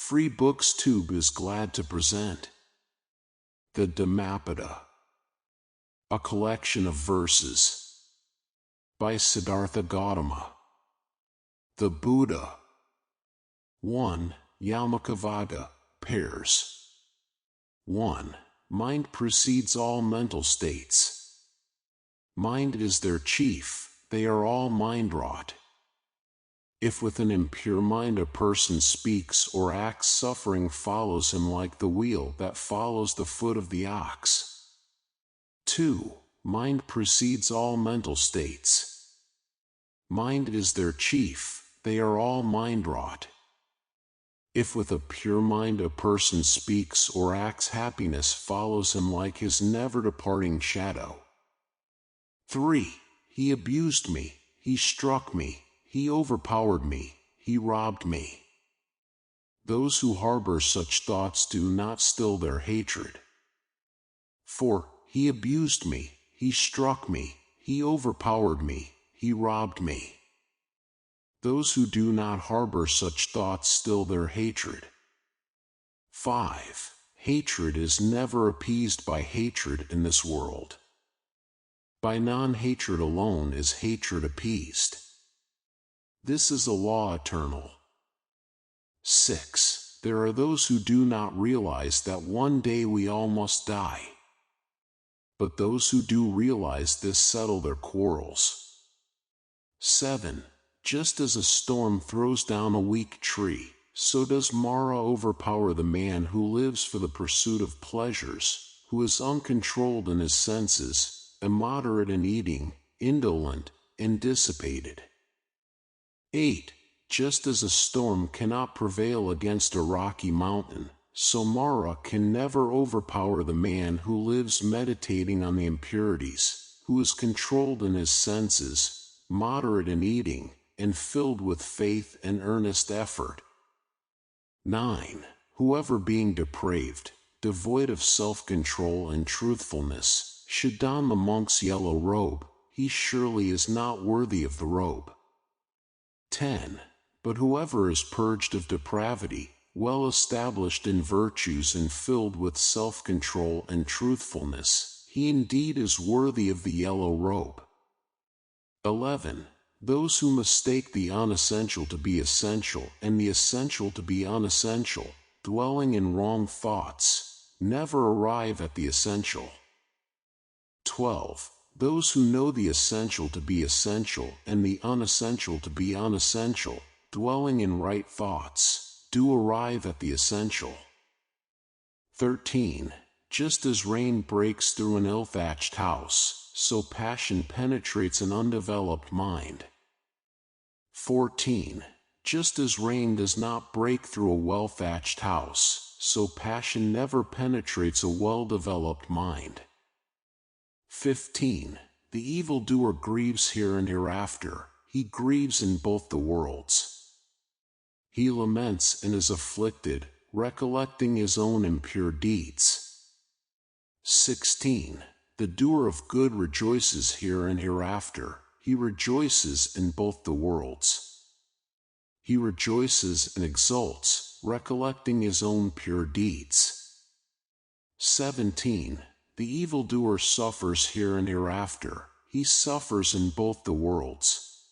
Free Books Tube is glad to present the Dhammapada, a collection of verses by Siddhartha Gautama. The Buddha. 1. Yamaka pairs. 1. Mind precedes all mental states. Mind is their chief, they are all mind-wrought. If with an impure mind a person speaks or acts, suffering follows him like the wheel that follows the foot of the ox. 2. Mind precedes all mental states. Mind is their chief, they are all mind-wrought. If with a pure mind a person speaks or acts, happiness follows him like his never-departing shadow. 3. He abused me, he struck me, he overpowered me, he robbed me. Those who harbor such thoughts do not still their hatred. 4. He abused me, he struck me, he overpowered me, he robbed me. Those who do not harbor such thoughts still their hatred. 5. Hatred is never appeased by hatred in this world. By non-hatred alone is hatred appeased. This is a law eternal. 6. There are those who do not realize that one day we all must die. But those who do realize this settle their quarrels. 7. Just as a storm throws down a weak tree, so does Mara overpower the man who lives for the pursuit of pleasures, who is uncontrolled in his senses, immoderate in eating, indolent, and dissipated. 8. Just as a storm cannot prevail against a rocky mountain, so Mara can never overpower the man who lives meditating on the impurities, who is controlled in his senses, moderate in eating, and filled with faith and earnest effort. 9. Whoever being depraved, devoid of self-control and truthfulness, should don the monk's yellow robe, he surely is not worthy of the robe. 10. But whoever is purged of depravity, well established in virtues and filled with self-control and truthfulness, he indeed is worthy of the yellow robe. 11. Those who mistake the unessential to be essential and the essential to be unessential, dwelling in wrong thoughts, never arrive at the essential. 12. Those who know the essential to be essential and the unessential to be unessential, dwelling in right thoughts, do arrive at the essential. 13. Just as rain breaks through an ill-thatched house, so passion penetrates an undeveloped mind. 14. Just as rain does not break through a well-thatched house, so passion never penetrates a well-developed mind. 15. The evildoer grieves here and hereafter, he grieves in both the worlds. He laments and is afflicted, recollecting his own impure deeds. 16. The doer of good rejoices here and hereafter, he rejoices in both the worlds. He rejoices and exults, recollecting his own pure deeds. 17. The evildoer suffers here and hereafter, he suffers in both the worlds.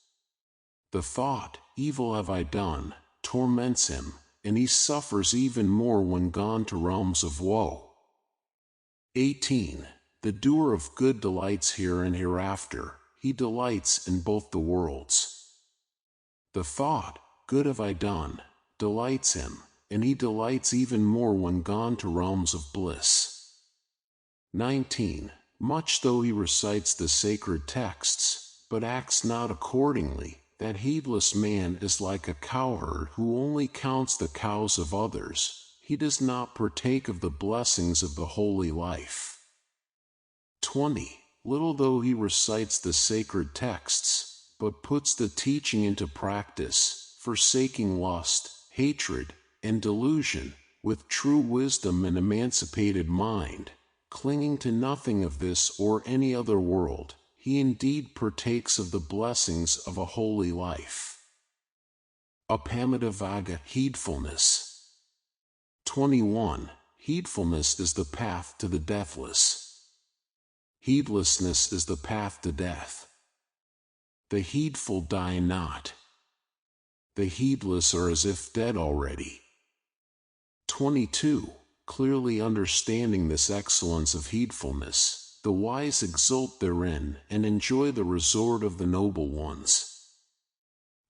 The thought, evil have I done, torments him, and he suffers even more when gone to realms of woe. 18. The doer of good delights here and hereafter, he delights in both the worlds. The thought, good have I done, delights him, and he delights even more when gone to realms of bliss. 19. Much though he recites the sacred texts, but acts not accordingly, that heedless man is like a cowherd who only counts the cows of others, he does not partake of the blessings of the holy life. 20. Little though he recites the sacred texts, but puts the teaching into practice, forsaking lust, hatred, and delusion, with true wisdom and emancipated mind, clinging to nothing of this or any other world, he indeed partakes of the blessings of a holy life. Apamidavaga, heedfulness. 21. Heedfulness is the path to the deathless. Heedlessness is the path to death. The heedful die not. The heedless are as if dead already. 22. Clearly understanding this excellence of heedfulness, the wise exult therein and enjoy the resort of the noble ones.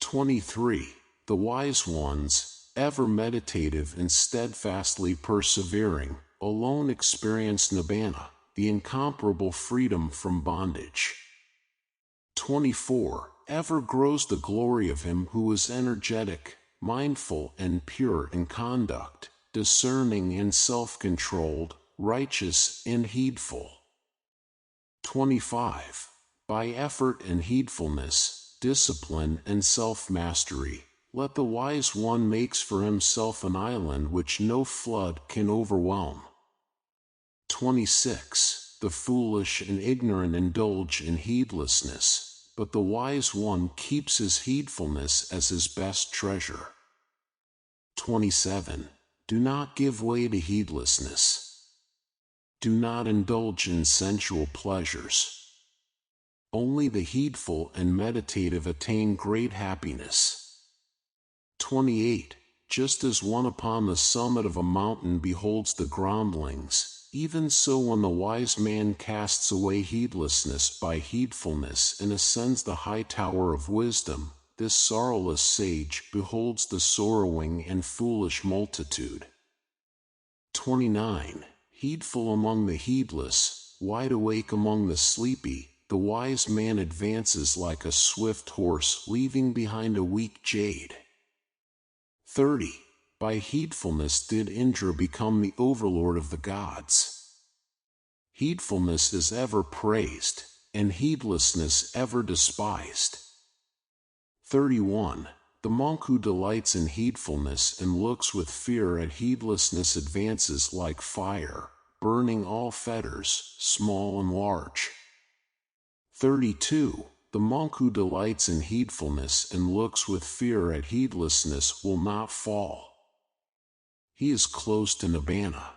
23. The wise ones, ever meditative and steadfastly persevering, alone experience nibbana, the incomparable freedom from bondage. 24. Ever grows the glory of him who is energetic, mindful and pure in conduct, discerning and self-controlled, righteous and heedful. 25. By effort and heedfulness, discipline and self-mastery, let the wise one makes for himself an island which no flood can overwhelm. 26. The foolish and ignorant indulge in heedlessness, but the wise one keeps his heedfulness as his best treasure. 27. Do not give way to heedlessness. Do not indulge in sensual pleasures. Only the heedful and meditative attain great happiness. 28. Just as one upon the summit of a mountain beholds the groundlings, even so when the wise man casts away heedlessness by heedfulness and ascends the high tower of wisdom, this sorrowless sage beholds the sorrowing and foolish multitude. 29. Heedful among the heedless, wide awake among the sleepy, the wise man advances like a swift horse leaving behind a weak jade. 30. By heedfulness did Indra become the overlord of the gods. Heedfulness is ever praised, and heedlessness ever despised. 31. The monk who delights in heedfulness and looks with fear at heedlessness advances like fire, burning all fetters, small and large. 32. The monk who delights in heedfulness and looks with fear at heedlessness will not fall. He is close to nibbana.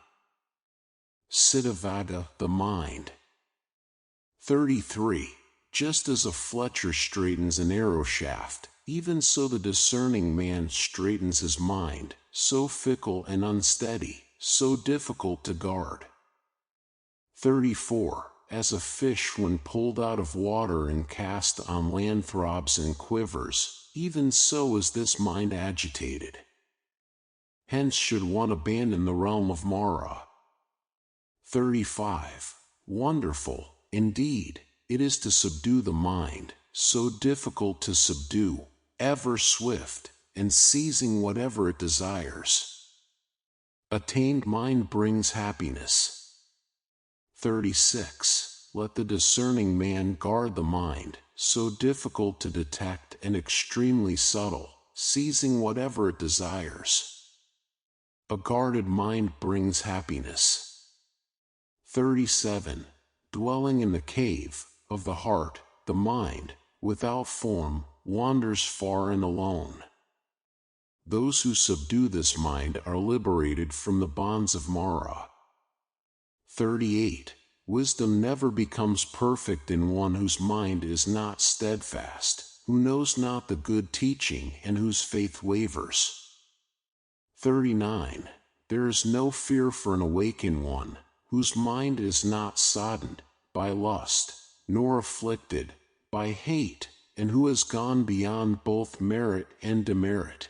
Siddhavada, the mind. 33. Just as a fletcher straightens an arrow shaft, even so the discerning man straightens his mind, so fickle and unsteady, so difficult to guard. 34. As a fish when pulled out of water and cast on land throbs and quivers, even so is this mind agitated. Hence should one abandon the realm of Mara. 35. Wonderful, indeed, it is to subdue the mind, so difficult to subdue, ever swift, and seizing whatever it desires. Attained mind brings happiness. 36. Let the discerning man guard the mind, so difficult to detect and extremely subtle, seizing whatever it desires. A guarded mind brings happiness. 37. Dwelling in the cave of the heart, the mind, without form, wanders far and alone. Those who subdue this mind are liberated from the bonds of Mara. 38. Wisdom never becomes perfect in one whose mind is not steadfast, who knows not the good teaching and whose faith wavers. 39. There is no fear for an awakened one, whose mind is not soddened by lust, nor afflicted by hate, and who has gone beyond both merit and demerit.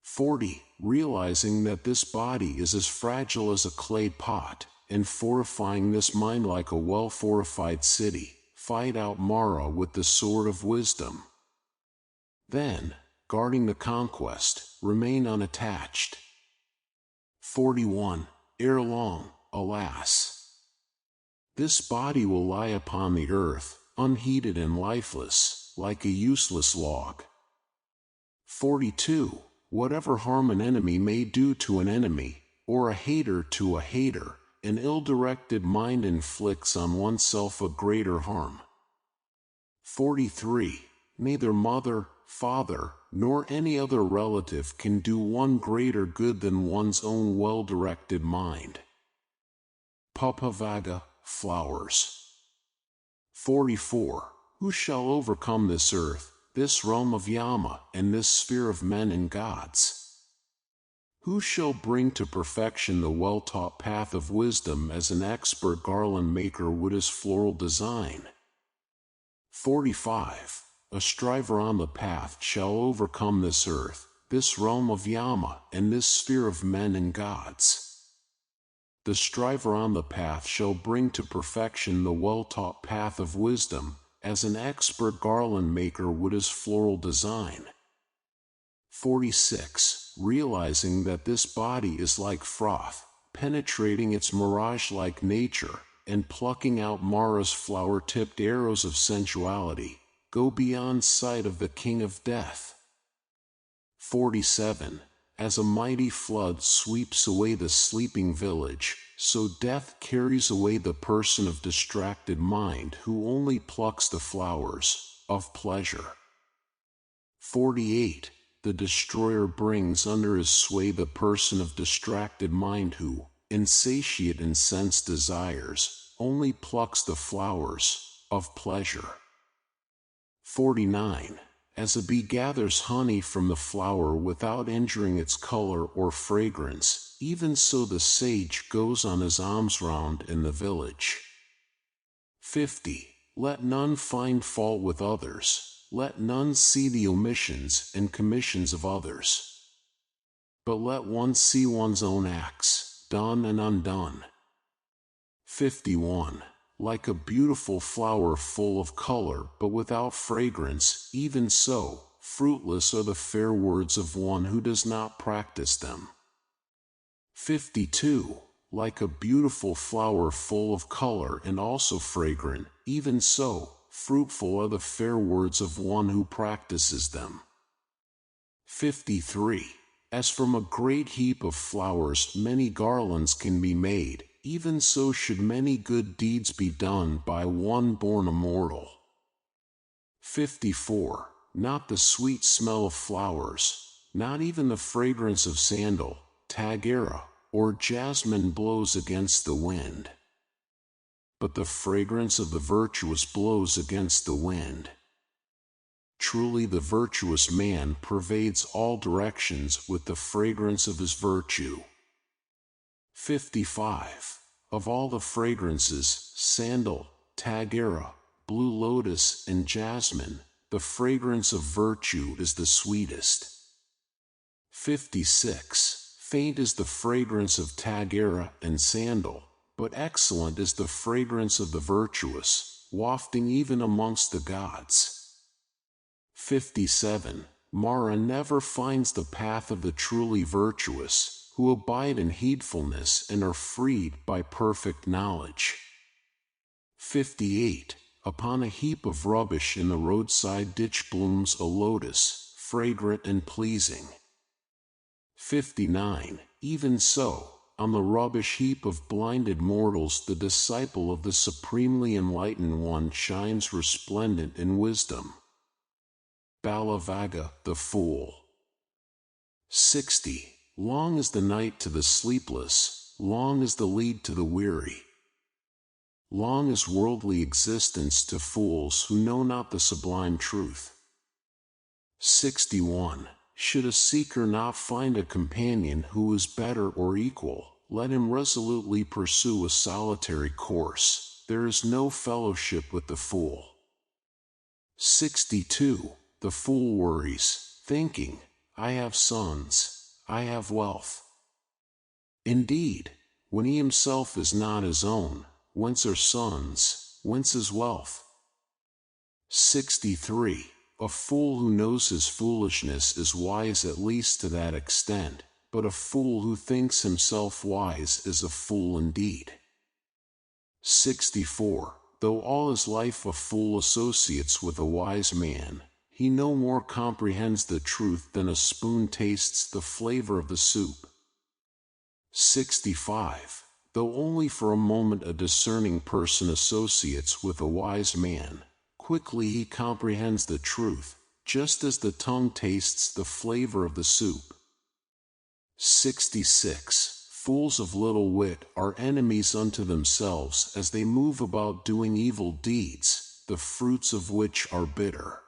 40. Realizing that this body is as fragile as a clay pot, and fortifying this mind like a well-fortified city, fight out Mara with the sword of wisdom. Then, guarding the conquest, remain unattached. 41. Ere long, alas, this body will lie upon the earth, unheeded and lifeless, like a useless log. 42. Whatever harm an enemy may do to an enemy, or a hater to a hater, an ill-directed mind inflicts on oneself a greater harm. 43. Neither mother, father, nor any other relative can do one greater good than one's own well-directed mind. Papavaga, flowers. 44. Who shall overcome this earth, this realm of Yama, and this sphere of men and gods? Who shall bring to perfection the well-taught path of wisdom as an expert garland maker would his floral design? 45. A striver on the path shall overcome this earth, this realm of Yama, and this sphere of men and gods. The striver on the path shall bring to perfection the well-taught path of wisdom, as an expert garland maker would his floral design. 46. Realizing that this body is like froth, penetrating its mirage-like nature, and plucking out Mara's flower-tipped arrows of sensuality, go beyond sight of the king of death. 47. As a mighty flood sweeps away the sleeping village, so death carries away the person of distracted mind who only plucks the flowers of pleasure. 48. The destroyer brings under his sway the person of distracted mind who, insatiate in sense desires, only plucks the flowers of pleasure. 49. As a bee gathers honey from the flower without injuring its color or fragrance, even so the sage goes on his alms round in the village. 50. Let none find fault with others. Let none see the omissions and commissions of others. But let one see one's own acts, done and undone. 51. Like a beautiful flower full of color but without fragrance, even so, fruitless are the fair words of one who does not practice them. 52. Like a beautiful flower full of color and also fragrant, even so, fruitful are the fair words of one who practices them. 53. As from a great heap of flowers many garlands can be made, even so should many good deeds be done by one born immortal. 54. Not the sweet smell of flowers, not even the fragrance of sandal, tagera, or jasmine blows against the wind. But the fragrance of the virtuous blows against the wind. Truly the virtuous man pervades all directions with the fragrance of his virtue. 55. Of all the fragrances, sandal, tagera, blue lotus, and jasmine, the fragrance of virtue is the sweetest. 56. Faint is the fragrance of tagera and sandal, but excellent is the fragrance of the virtuous, wafting even amongst the gods. 57. Mara never finds the path of the truly virtuous, who abide in heedfulness and are freed by perfect knowledge. 58. Upon a heap of rubbish in the roadside ditch blooms a lotus, fragrant and pleasing. 59. Even so, on the rubbish heap of blinded mortals the disciple of the supremely enlightened one shines resplendent in wisdom. Balavaga, the fool. 60. Long is the night to the sleepless, long is the lead to the weary. Long is worldly existence to fools who know not the sublime truth. 61. Should a seeker not find a companion who is better or equal, let him resolutely pursue a solitary course. There is no fellowship with the fool. 62. The fool worries, thinking, I have sons, I have wealth. Indeed, when he himself is not his own, whence are sons, whence is wealth? 63. A fool who knows his foolishness is wise at least to that extent, but a fool who thinks himself wise is a fool indeed. 64. Though all his life a fool associates with a wise man, he no more comprehends the truth than a spoon tastes the flavor of the soup. 65. Though only for a moment a discerning person associates with a wise man, quickly he comprehends the truth, just as the tongue tastes the flavor of the soup. 66. Fools of little wit are enemies unto themselves as they move about doing evil deeds, the fruits of which are bitter.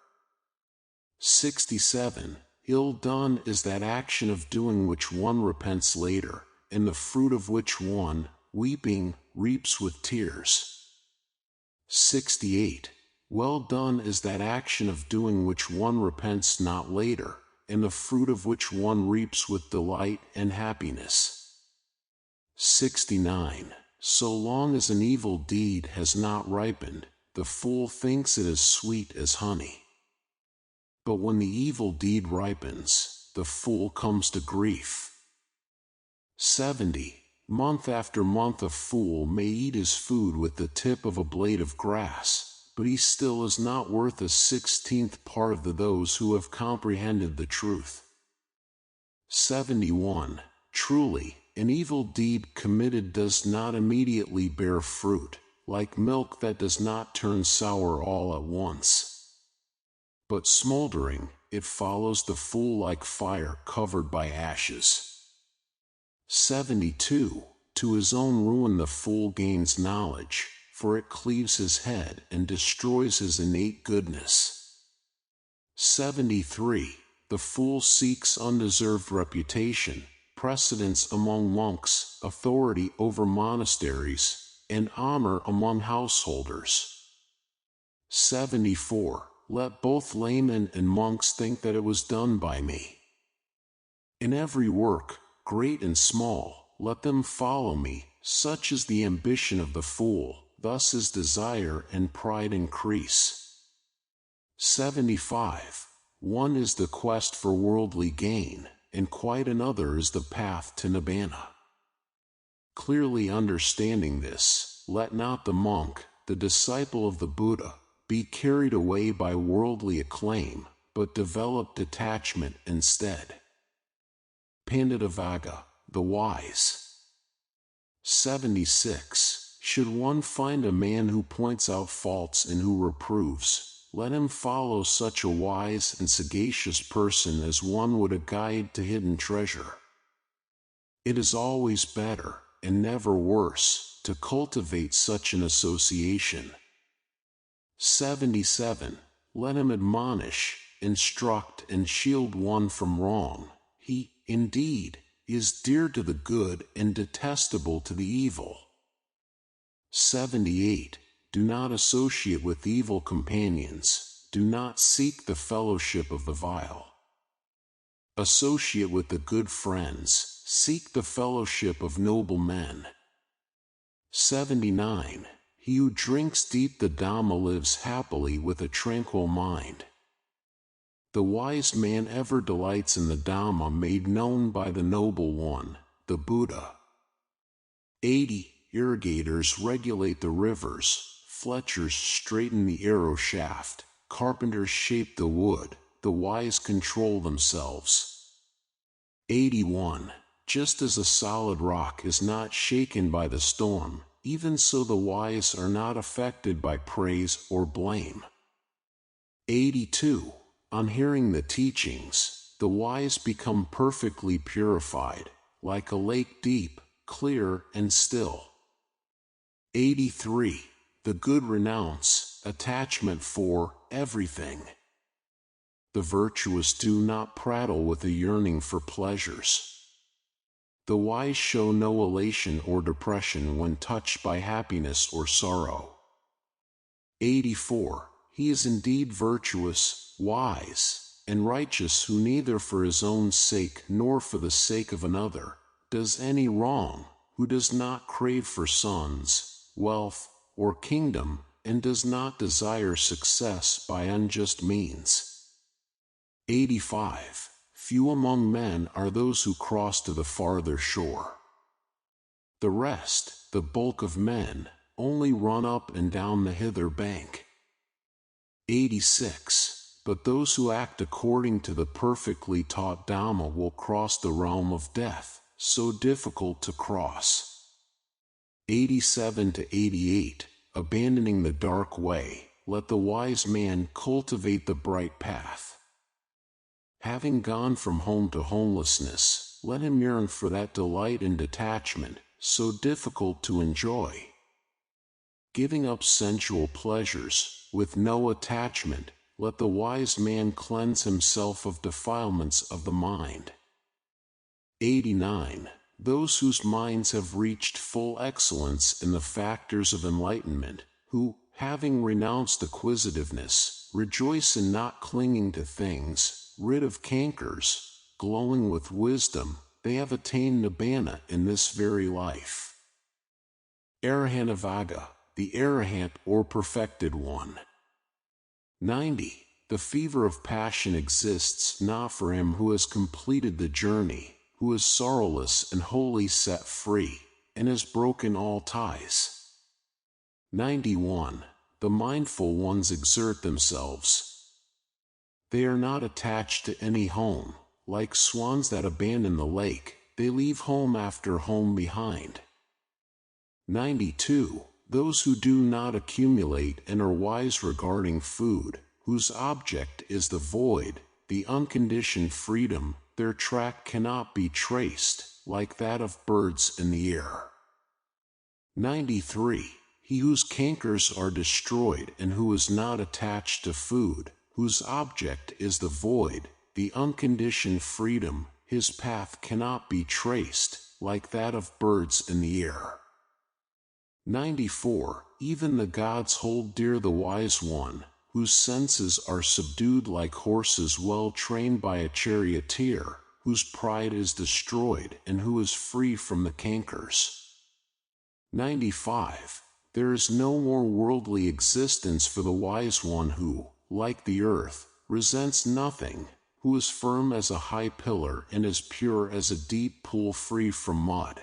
67. Ill done is that action of doing which one repents later, and the fruit of which one, weeping, reaps with tears. 68. Well done is that action of doing which one repents not later, and the fruit of which one reaps with delight and happiness. 69. So long as an evil deed has not ripened, the fool thinks it as sweet as honey. But when the evil deed ripens, the fool comes to grief. 70. Month after month a fool may eat his food with the tip of a blade of grass, but he still is not worth a 16th part of those who have comprehended the truth. 71. Truly, an evil deed committed does not immediately bear fruit, like milk that does not turn sour all at once. But smoldering, it follows the fool like fire covered by ashes. 72. To his own ruin the fool gains knowledge, for it cleaves his head and destroys his innate goodness. 73. The fool seeks undeserved reputation, precedence among monks, authority over monasteries, and honor among householders. 74. Let both laymen and monks think that it was done by me. In every work, great and small, let them follow me. Such is the ambition of the fool, thus his desire and pride increase. 75. One is the quest for worldly gain, and quite another is the path to nibbana. Clearly understanding this, let not the monk, the disciple of the Buddha, be carried away by worldly acclaim, but develop detachment instead. Panditavagga, the wise. 76. Should one find a man who points out faults and who reproves, let him follow such a wise and sagacious person as one would a guide to hidden treasure. It is always better, and never worse, to cultivate such an association. 77. Let him admonish, instruct, and shield one from wrong. He, indeed, is dear to the good and detestable to the evil. 78. Do not associate with evil companions, do not seek the fellowship of the vile. Associate with the good friends, seek the fellowship of noble men. 79. He who drinks deep the Dhamma lives happily with a tranquil mind. The wise man ever delights in the Dhamma made known by the Noble One, the Buddha. 80. Irrigators regulate the rivers, fletchers straighten the arrow shaft, carpenters shape the wood, the wise control themselves. 81. Just as a solid rock is not shaken by the storm, even so the wise are not affected by praise or blame. 82. On hearing the teachings, the wise become perfectly purified, like a lake deep, clear, and still. 83. The good renounce attachment for everything. The virtuous do not prattle with a yearning for pleasures. The wise show no elation or depression when touched by happiness or sorrow. 84. He is indeed virtuous, wise, and righteous who neither for his own sake nor for the sake of another does any wrong, who does not crave for sons, wealth, or kingdom, and does not desire success by unjust means. 85. Few among men are those who cross to the farther shore. The rest, the bulk of men, only run up and down the hither bank. 86. But those who act according to the perfectly taught Dhamma will cross the realm of death, so difficult to cross. 87 to 88. Abandoning the dark way, let the wise man cultivate the bright path. Having gone from home to homelessness, let him yearn for that delight and detachment, so difficult to enjoy. Giving up sensual pleasures, with no attachment, let the wise man cleanse himself of defilements of the mind. 89. Those whose minds have reached full excellence in the factors of enlightenment, who, having renounced acquisitiveness, rejoice in not clinging to things, rid of cankers, glowing with wisdom, they have attained nibbana in this very life. Arahanavagga, the arahant or perfected one. 90. The fever of passion exists not for him who has completed the journey, who is sorrowless and wholly set free, and has broken all ties. 91. The mindful ones exert themselves. They are not attached to any home, like swans that abandon the lake, they leave home after home behind. 92. Those who do not accumulate and are wise regarding food, whose object is the void, the unconditioned freedom, their track cannot be traced, like that of birds in the air. 93. He whose cankers are destroyed and who is not attached to food, whose object is the void, the unconditioned freedom, his path cannot be traced, like that of birds in the air. 94. Even the gods hold dear the wise one, whose senses are subdued like horses well trained by a charioteer, whose pride is destroyed and who is free from the cankers. 95. There is no more worldly existence for the wise one who, like the earth, resents nothing, who is firm as a high pillar and as pure as a deep pool free from mud.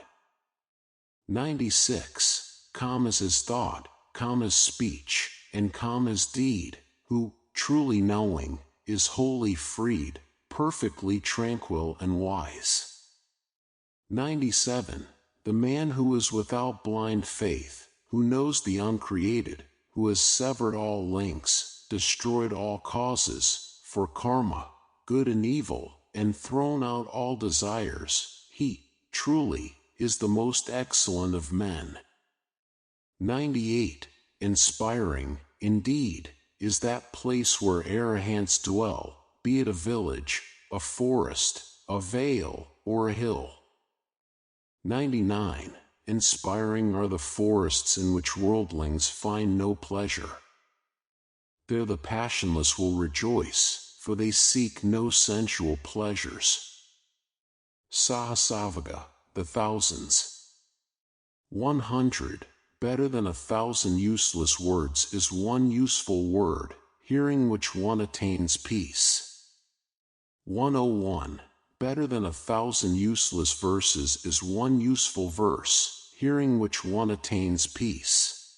96. Calm is his thought, calm is speech, and calm is deed, who, truly knowing, is wholly freed, perfectly tranquil and wise. 97. The man who is without blind faith, who knows the uncreated, who has severed all links, destroyed all causes, for karma, good and evil, and thrown out all desires, he, truly, is the most excellent of men. 98. Inspiring, indeed, is that place where arahants dwell, be it a village, a forest, a vale, or a hill. 99. Inspiring are the forests in which worldlings find no pleasure. There the passionless will rejoice, for they seek no sensual pleasures. Sahasravaga, the thousands. 100. Better than 1,000 useless words is one useful word, hearing which one attains peace. 101. Better than 1,000 useless verses is one useful verse, hearing which one attains peace.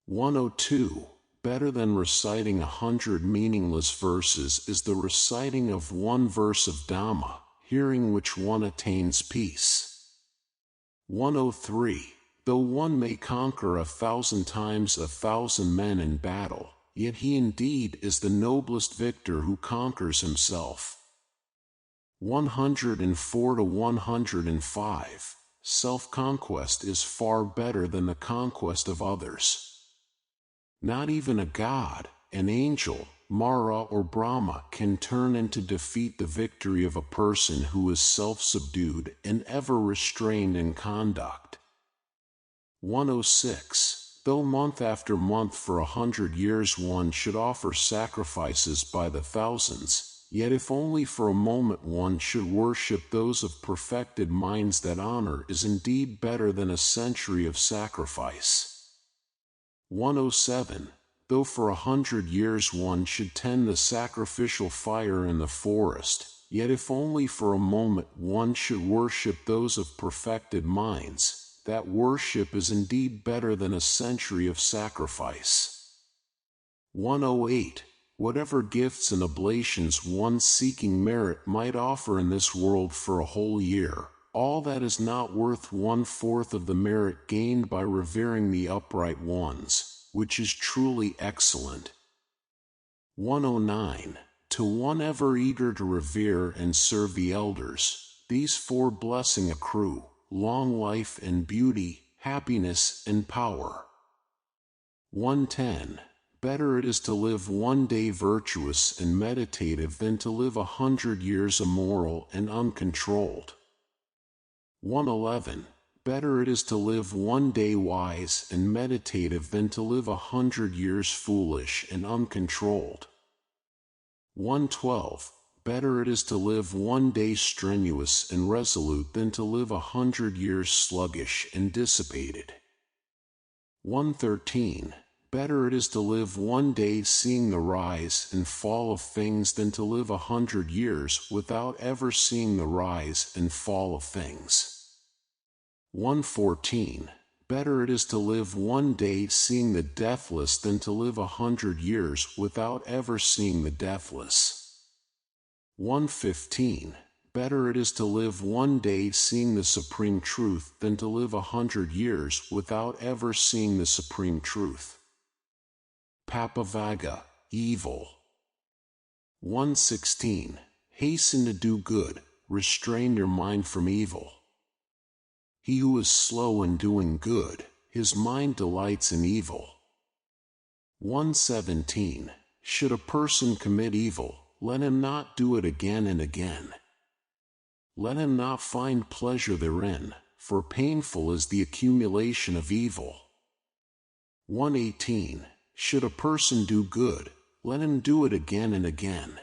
102. Better than reciting 100 meaningless verses is the reciting of one verse of Dhamma, hearing which one attains peace. 103. Though one may conquer 1,000 times 1,000 men in battle, yet he indeed is the noblest victor who conquers himself. 104 to 105. Self-conquest is far better than the conquest of others. Not even a god, an angel, Mara or Brahma can turn into defeat the victory of a person who is self-subdued and ever restrained in conduct. 106. Though month after month for 100 years one should offer sacrifices by the thousands, yet if only for a moment one should worship those of perfected minds, that honor is indeed better than a century of sacrifice. 107. Though for 100 years one should tend the sacrificial fire in the forest, yet if only for a moment one should worship those of perfected minds, that worship is indeed better than a century of sacrifice. 108. Whatever gifts and oblations one seeking merit might offer in this world for a whole year, all that is not worth 1/4 of the merit gained by revering the upright ones, which is truly excellent. 109. to one ever eager to revere and serve the elders, these 4 blessings accrue: long life and beauty, happiness and power. 110. Better it is to live one day virtuous and meditative than to live 100 years immoral and uncontrolled. 111. Better it is to live one day wise and meditative than to live 100 years foolish and uncontrolled. 112. Better it is to live one day strenuous and resolute than to live 100 years sluggish and dissipated. 113. Better it is to live one day seeing the rise and fall of things than to live 100 years without ever seeing the rise and fall of things. 114. Better it is to live one day seeing the deathless than to live 100 years without ever seeing the deathless. 115. Better it is to live one day seeing the supreme truth than to live 100 years without ever seeing the supreme truth. Papavaga, evil. 116. Hasten to do good, restrain your mind from evil. He who is slow in doing good, his mind delights in evil. 117. Should a person commit evil, let him not do it again and again. Let him not find pleasure therein, for painful is the accumulation of evil. 118. Should a person do good, let him do it again and again.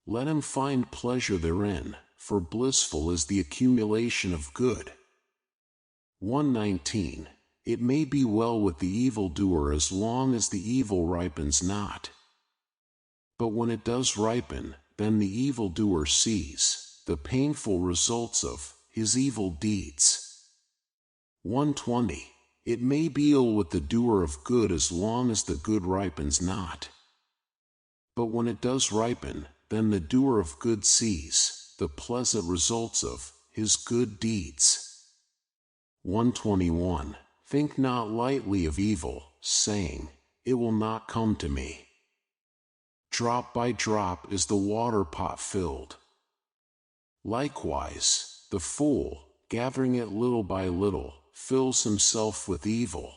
Let him find pleasure therein, for blissful is the accumulation of good. 119. It may be well with the evildoer as long as the evil ripens not. But when it does ripen, then the evildoer sees the painful results of his evil deeds. 120. It may be ill with the doer of good as long as the good ripens not. But when it does ripen, then the doer of good sees the pleasant results of his good deeds. 121. Think not lightly of evil, saying, it will not come to me. Drop by drop is the water pot filled. Likewise, the fool, gathering it little by little, fills himself with evil.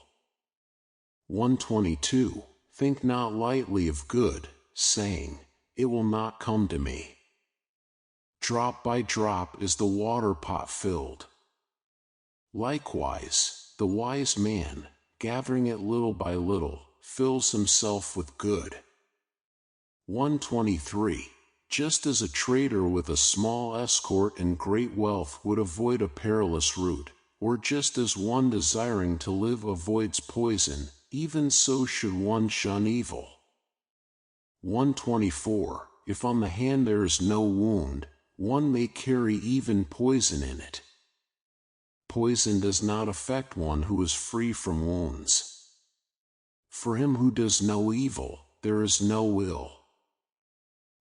122. Think not lightly of good, saying, it will not come to me. Drop by drop is the water pot filled. Likewise, the wise man, gathering it little by little, fills himself with good. 123. Just as a trader with a small escort and great wealth would avoid a perilous route, or just as one desiring to live avoids poison, even so should one shun evil. 124. If on the hand there is no wound, one may carry even poison in it. Poison does not affect one who is free from wounds. For him who does no evil, there is no ill.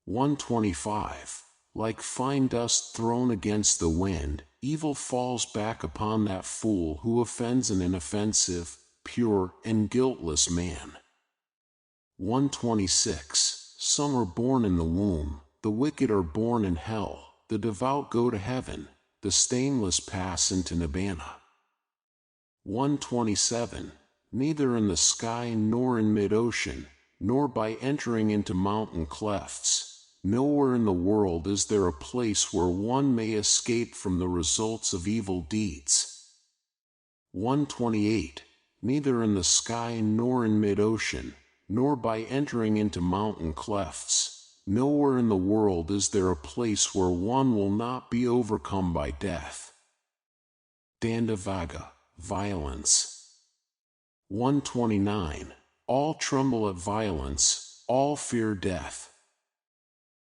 125. Like fine dust thrown against the wind, evil falls back upon that fool who offends an inoffensive, pure, and guiltless man. 126. Some are born in the womb, the wicked are born in hell, the devout go to heaven, the stainless pass into nibbana. 127. Neither in the sky nor in mid-ocean, nor by entering into mountain clefts, nowhere in the world is there a place where one may escape from the results of evil deeds. 128. Neither in the sky nor in mid-ocean, nor by entering into mountain clefts, nowhere in the world is there a place where one will not be overcome by death. Dandavaga, violence. 129. All tremble at violence, all fear death.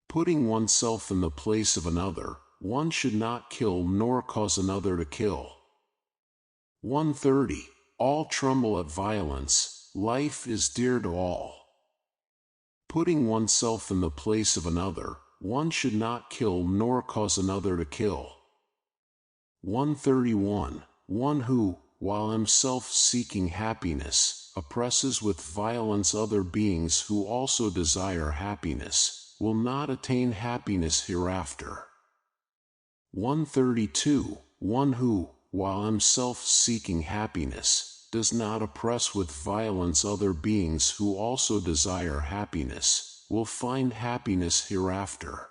Putting oneself in the place of another, one should not kill nor cause another to kill. 130. All tremble at violence, life is dear to all. Putting oneself in the place of another, one should not kill nor cause another to kill. 131. One who, while himself seeking happiness, oppresses with violence other beings who also desire happiness, will not attain happiness hereafter. 132. One who, while himself seeking happiness, does not oppress with violence other beings who also desire happiness, will find happiness hereafter.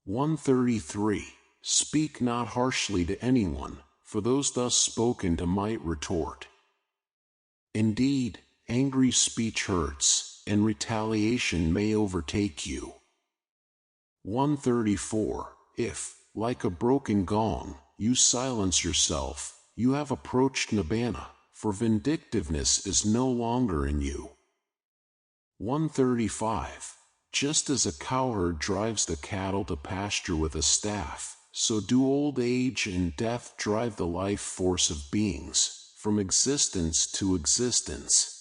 133. Speak not harshly to anyone, for those thus spoken to might retort. Indeed, angry speech hurts, and retaliation may overtake you. 134. If, like a broken gong, you silence yourself, you have approached Nibbana, for vindictiveness is no longer in you. 135. Just as a cowherd drives the cattle to pasture with a staff, so do old age and death drive the life force of beings, from existence to existence.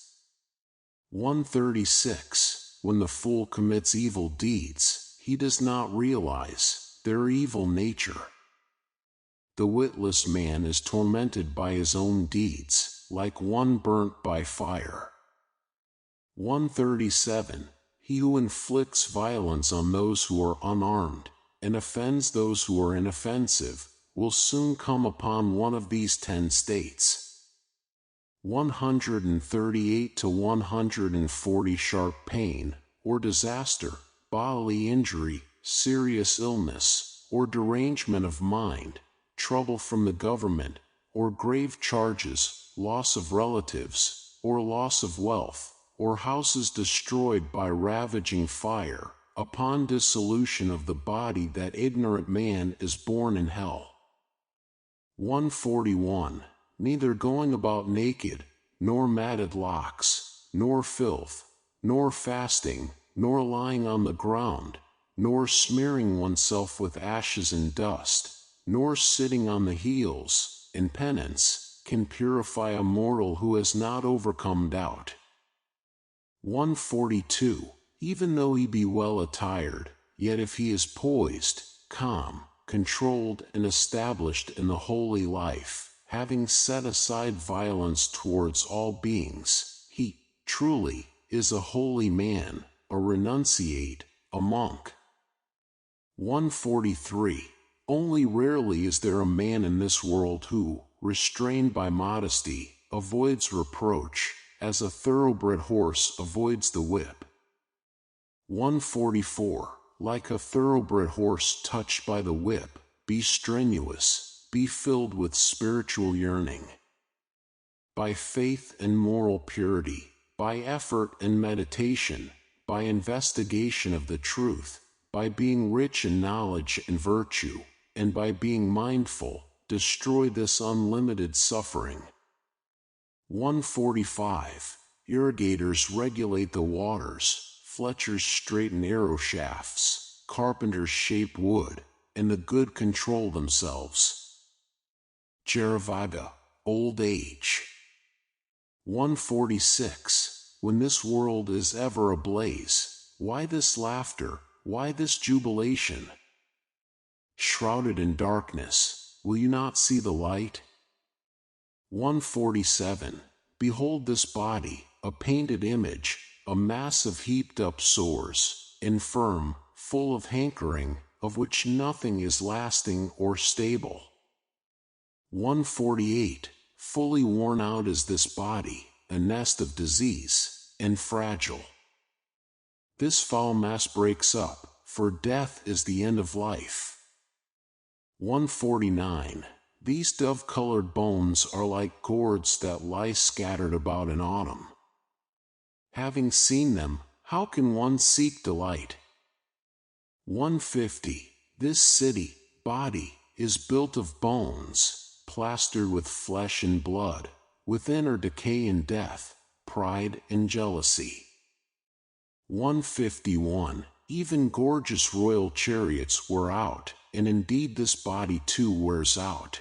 136. When the fool commits evil deeds, he does not realize their evil nature. The witless man is tormented by his own deeds, like one burnt by fire. 137. He who inflicts violence on those who are unarmed, and offends those who are inoffensive, will soon come upon one of these 10 states. 138 to 140. Sharp pain, or disaster, bodily injury, serious illness, or derangement of mind, trouble from the government, or grave charges, loss of relatives, or loss of wealth, or houses destroyed by ravaging fire, upon dissolution of the body, that ignorant man is born in hell. 141. Neither going about naked, nor matted locks, nor filth, nor fasting, nor lying on the ground, nor smearing oneself with ashes and dust, nor sitting on the heels, in penance, can purify a mortal who has not overcome doubt. 142. Even though he be well attired, yet if he is poised, calm, controlled and established in the holy life, having set aside violence towards all beings, he, truly, is a holy man, a renunciate, a monk. 143. Only rarely is there a man in this world who, restrained by modesty, avoids reproach, as a thoroughbred horse avoids the whip. 144. Like a thoroughbred horse touched by the whip, be strenuous, be filled with spiritual yearning. By faith and moral purity, by effort and meditation, by investigation of the truth, by being rich in knowledge and virtue, and by being mindful, destroy this unlimited suffering. 145. Irrigators regulate the waters, fletchers straighten arrow shafts, carpenters shape wood, and the good control themselves. Jaraviga, old age. 146. When this world is ever ablaze, why this laughter, why this jubilation? Shrouded in darkness, will you not see the light? 147. Behold this body, a painted image, a mass of heaped up sores, infirm, full of hankering, of which nothing is lasting or stable. 148. Fully worn out is this body, a nest of disease, and fragile. This foul mass breaks up, for death is the end of life. 149. These dove-colored bones are like gourds that lie scattered about in autumn. Having seen them, how can one seek delight? 150. This city, body, is built of bones, plastered with flesh and blood, within are decay and death, pride and jealousy. 151. Even gorgeous royal chariots wear out, and indeed this body too wears out.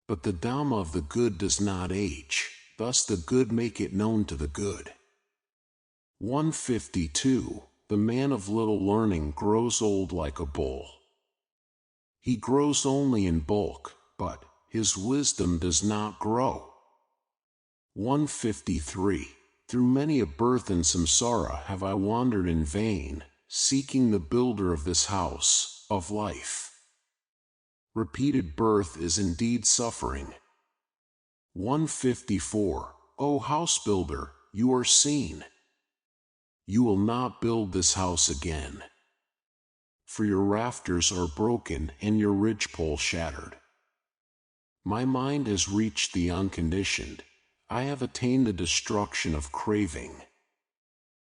But the Dhamma of the good does not age, thus the good make it known to the good. 152. The man of little learning grows old like a bull. He grows only in bulk, but his wisdom does not grow. 153. Through many a birth in samsara have I wandered in vain, seeking the builder of this house of life. Repeated birth is indeed suffering. 154. O house builder, you are seen. You will not build this house again, for your rafters are broken and your ridgepole shattered. My mind has reached the unconditioned. I have attained the destruction of craving.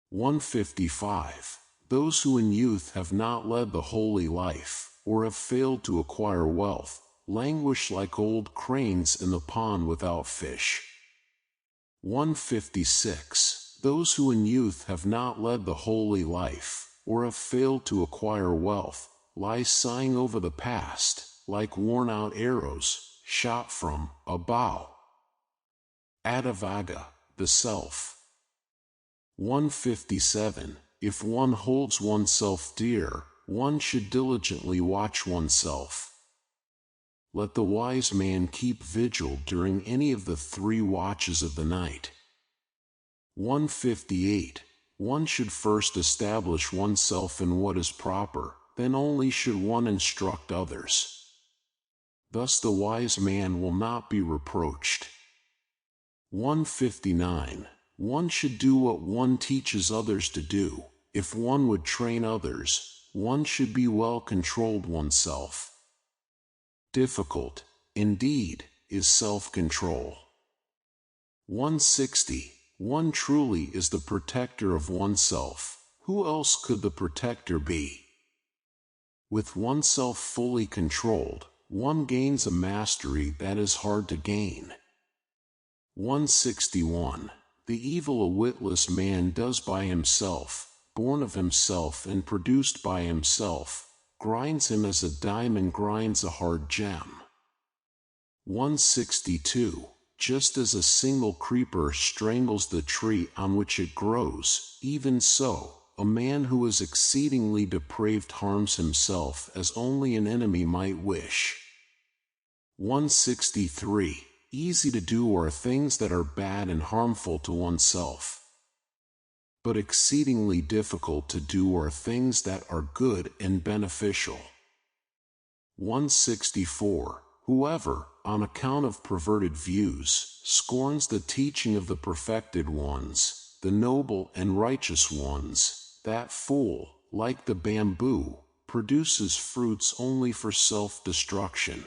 155. Those who in youth have not led the holy life, or have failed to acquire wealth, languish like old cranes in the pond without fish. 156. Those who in youth have not led the holy life, or have failed to acquire wealth, lie sighing over the past, like worn-out arrows, shot from a bow. Adavaga, the self. 157. If one holds oneself dear, one should diligently watch oneself. Let the wise man keep vigil during any of the 3 watches of the night. 158. One should first establish oneself in what is proper, then only should one instruct others. Thus the wise man will not be reproached. 159. One should do what one teaches others to do. If one would train others, one should be well controlled oneself. Difficult, indeed, is self-control. 160. One truly is the protector of oneself. Who else could the protector be? With oneself fully controlled, one gains a mastery that is hard to gain. 161. The evil a witless man does by himself, born of himself and produced by himself, grinds him as a diamond grinds a hard gem. 162. Just as a single creeper strangles the tree on which it grows, even so, a man who is exceedingly depraved harms himself as only an enemy might wish. 163. Easy to do are things that are bad and harmful to oneself, but exceedingly difficult to do are things that are good and beneficial. 164. Whoever, on account of perverted views, scorns the teaching of the perfected ones, the noble and righteous ones, that fool, like the bamboo, produces fruits only for self-destruction.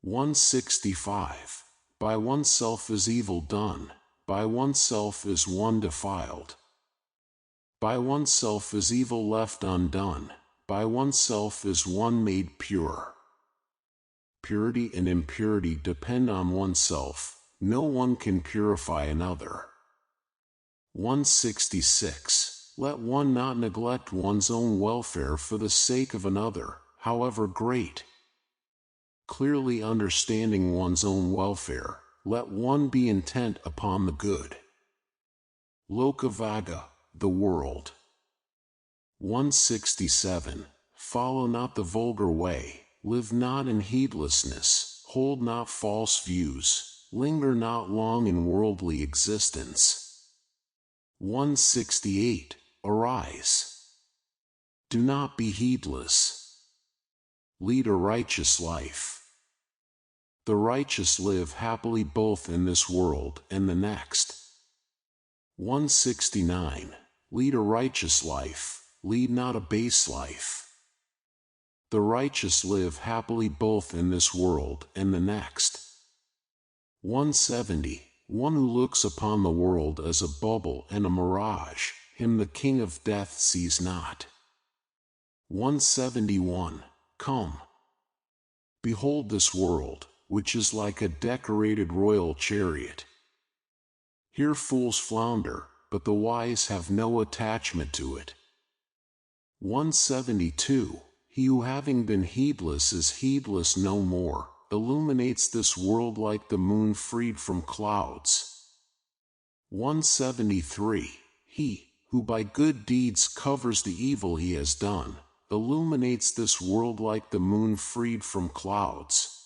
165. By oneself is evil done, by oneself is one defiled. By oneself is evil left undone, by oneself is one made pure. Purity and impurity depend on oneself, no one can purify another. 166. Let one not neglect one's own welfare for the sake of another, however great. Clearly understanding one's own welfare, let one be intent upon the good. Lokavaga, the world. 167. Follow not the vulgar way, live not in heedlessness, hold not false views, linger not long in worldly existence. 168. Arise. Do not be heedless. Lead a righteous life. The righteous live happily both in this world and the next. 169. Lead a righteous life, lead not a base life. The righteous live happily both in this world and the next. 170. One who looks upon the world as a bubble and a mirage, him the king of death sees not. 171. Come. Behold this world, which is like a decorated royal chariot. Here fools flounder, but the wise have no attachment to it. 172. He who having been heedless is heedless no more, illuminates this world like the moon freed from clouds. 173. He, who by good deeds covers the evil he has done, illuminates this world like the moon freed from clouds.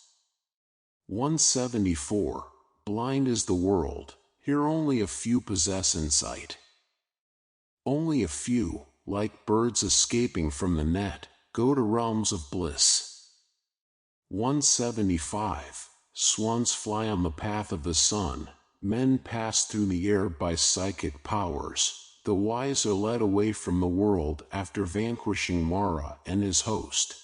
174. Blind is the world, here only a few possess insight. Only a few, like birds escaping from the net, go to realms of bliss. 175. Swans fly on the path of the sun, men pass through the air by psychic powers, the wise are led away from the world after vanquishing Mara and his host.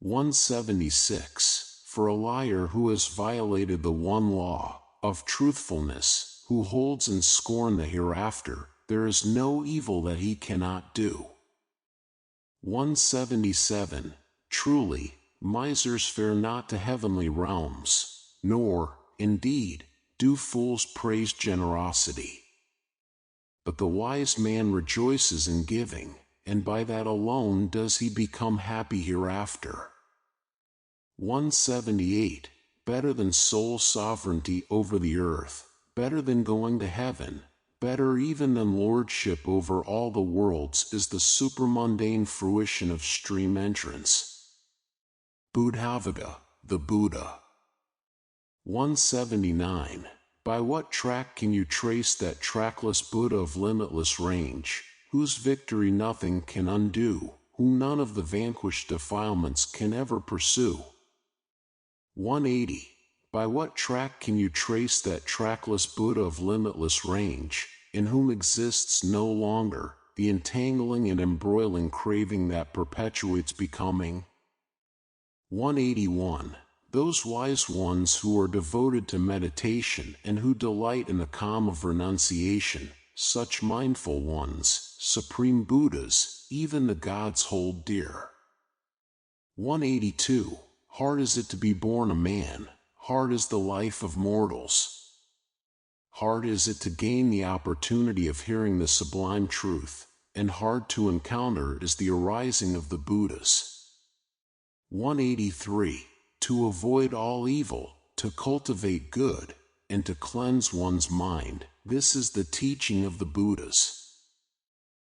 176. For a liar who has violated the one law of truthfulness, who holds in scorn the hereafter, there is no evil that he cannot do. 177. Truly, misers fare not to heavenly realms, nor, indeed, do fools praise generosity. But the wise man rejoices in giving, and by that alone does he become happy hereafter. 178. Better than sole sovereignty over the earth, better than going to heaven, better even than lordship over all the worlds is the supermundane fruition of stream entrance. Buddhavagga, the Buddha. 179. By what track can you trace that trackless Buddha of limitless range, whose victory nothing can undo, whom none of the vanquished defilements can ever pursue? 180. By what track can you trace that trackless Buddha of limitless range, in whom exists no longer the entangling and embroiling craving that perpetuates becoming? 181. Those wise ones who are devoted to meditation and who delight in the calm of renunciation, such mindful ones, supreme Buddhas, even the gods hold dear. 182. Hard is it to be born a man, hard is the life of mortals. Hard is it to gain the opportunity of hearing the sublime truth, and hard to encounter is the arising of the Buddhas. 183. To avoid all evil, to cultivate good, and to cleanse one's mind, this is the teaching of the Buddhas.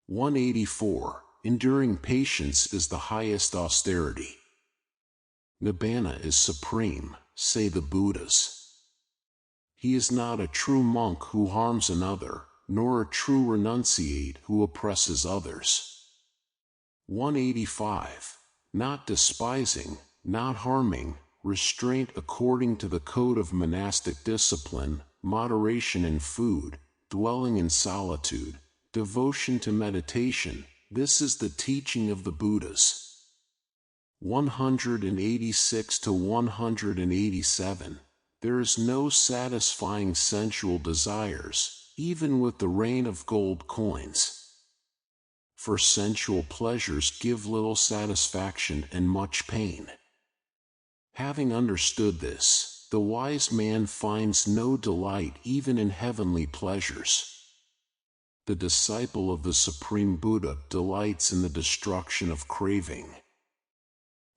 184. Enduring patience is the highest austerity. Nibbana is supreme, say the Buddhas. He is not a true monk who harms another, nor a true renunciate who oppresses others. 185. Not despising, not harming, restraint according to the code of monastic discipline, moderation in food, dwelling in solitude, devotion to meditation, this is the teaching of the Buddhas. 186 to 187. There is no satisfying sensual desires, even with the rain of gold coins. For sensual pleasures give little satisfaction and much pain. Having understood this, the wise man finds no delight even in heavenly pleasures. The disciple of the Supreme Buddha delights in the destruction of craving.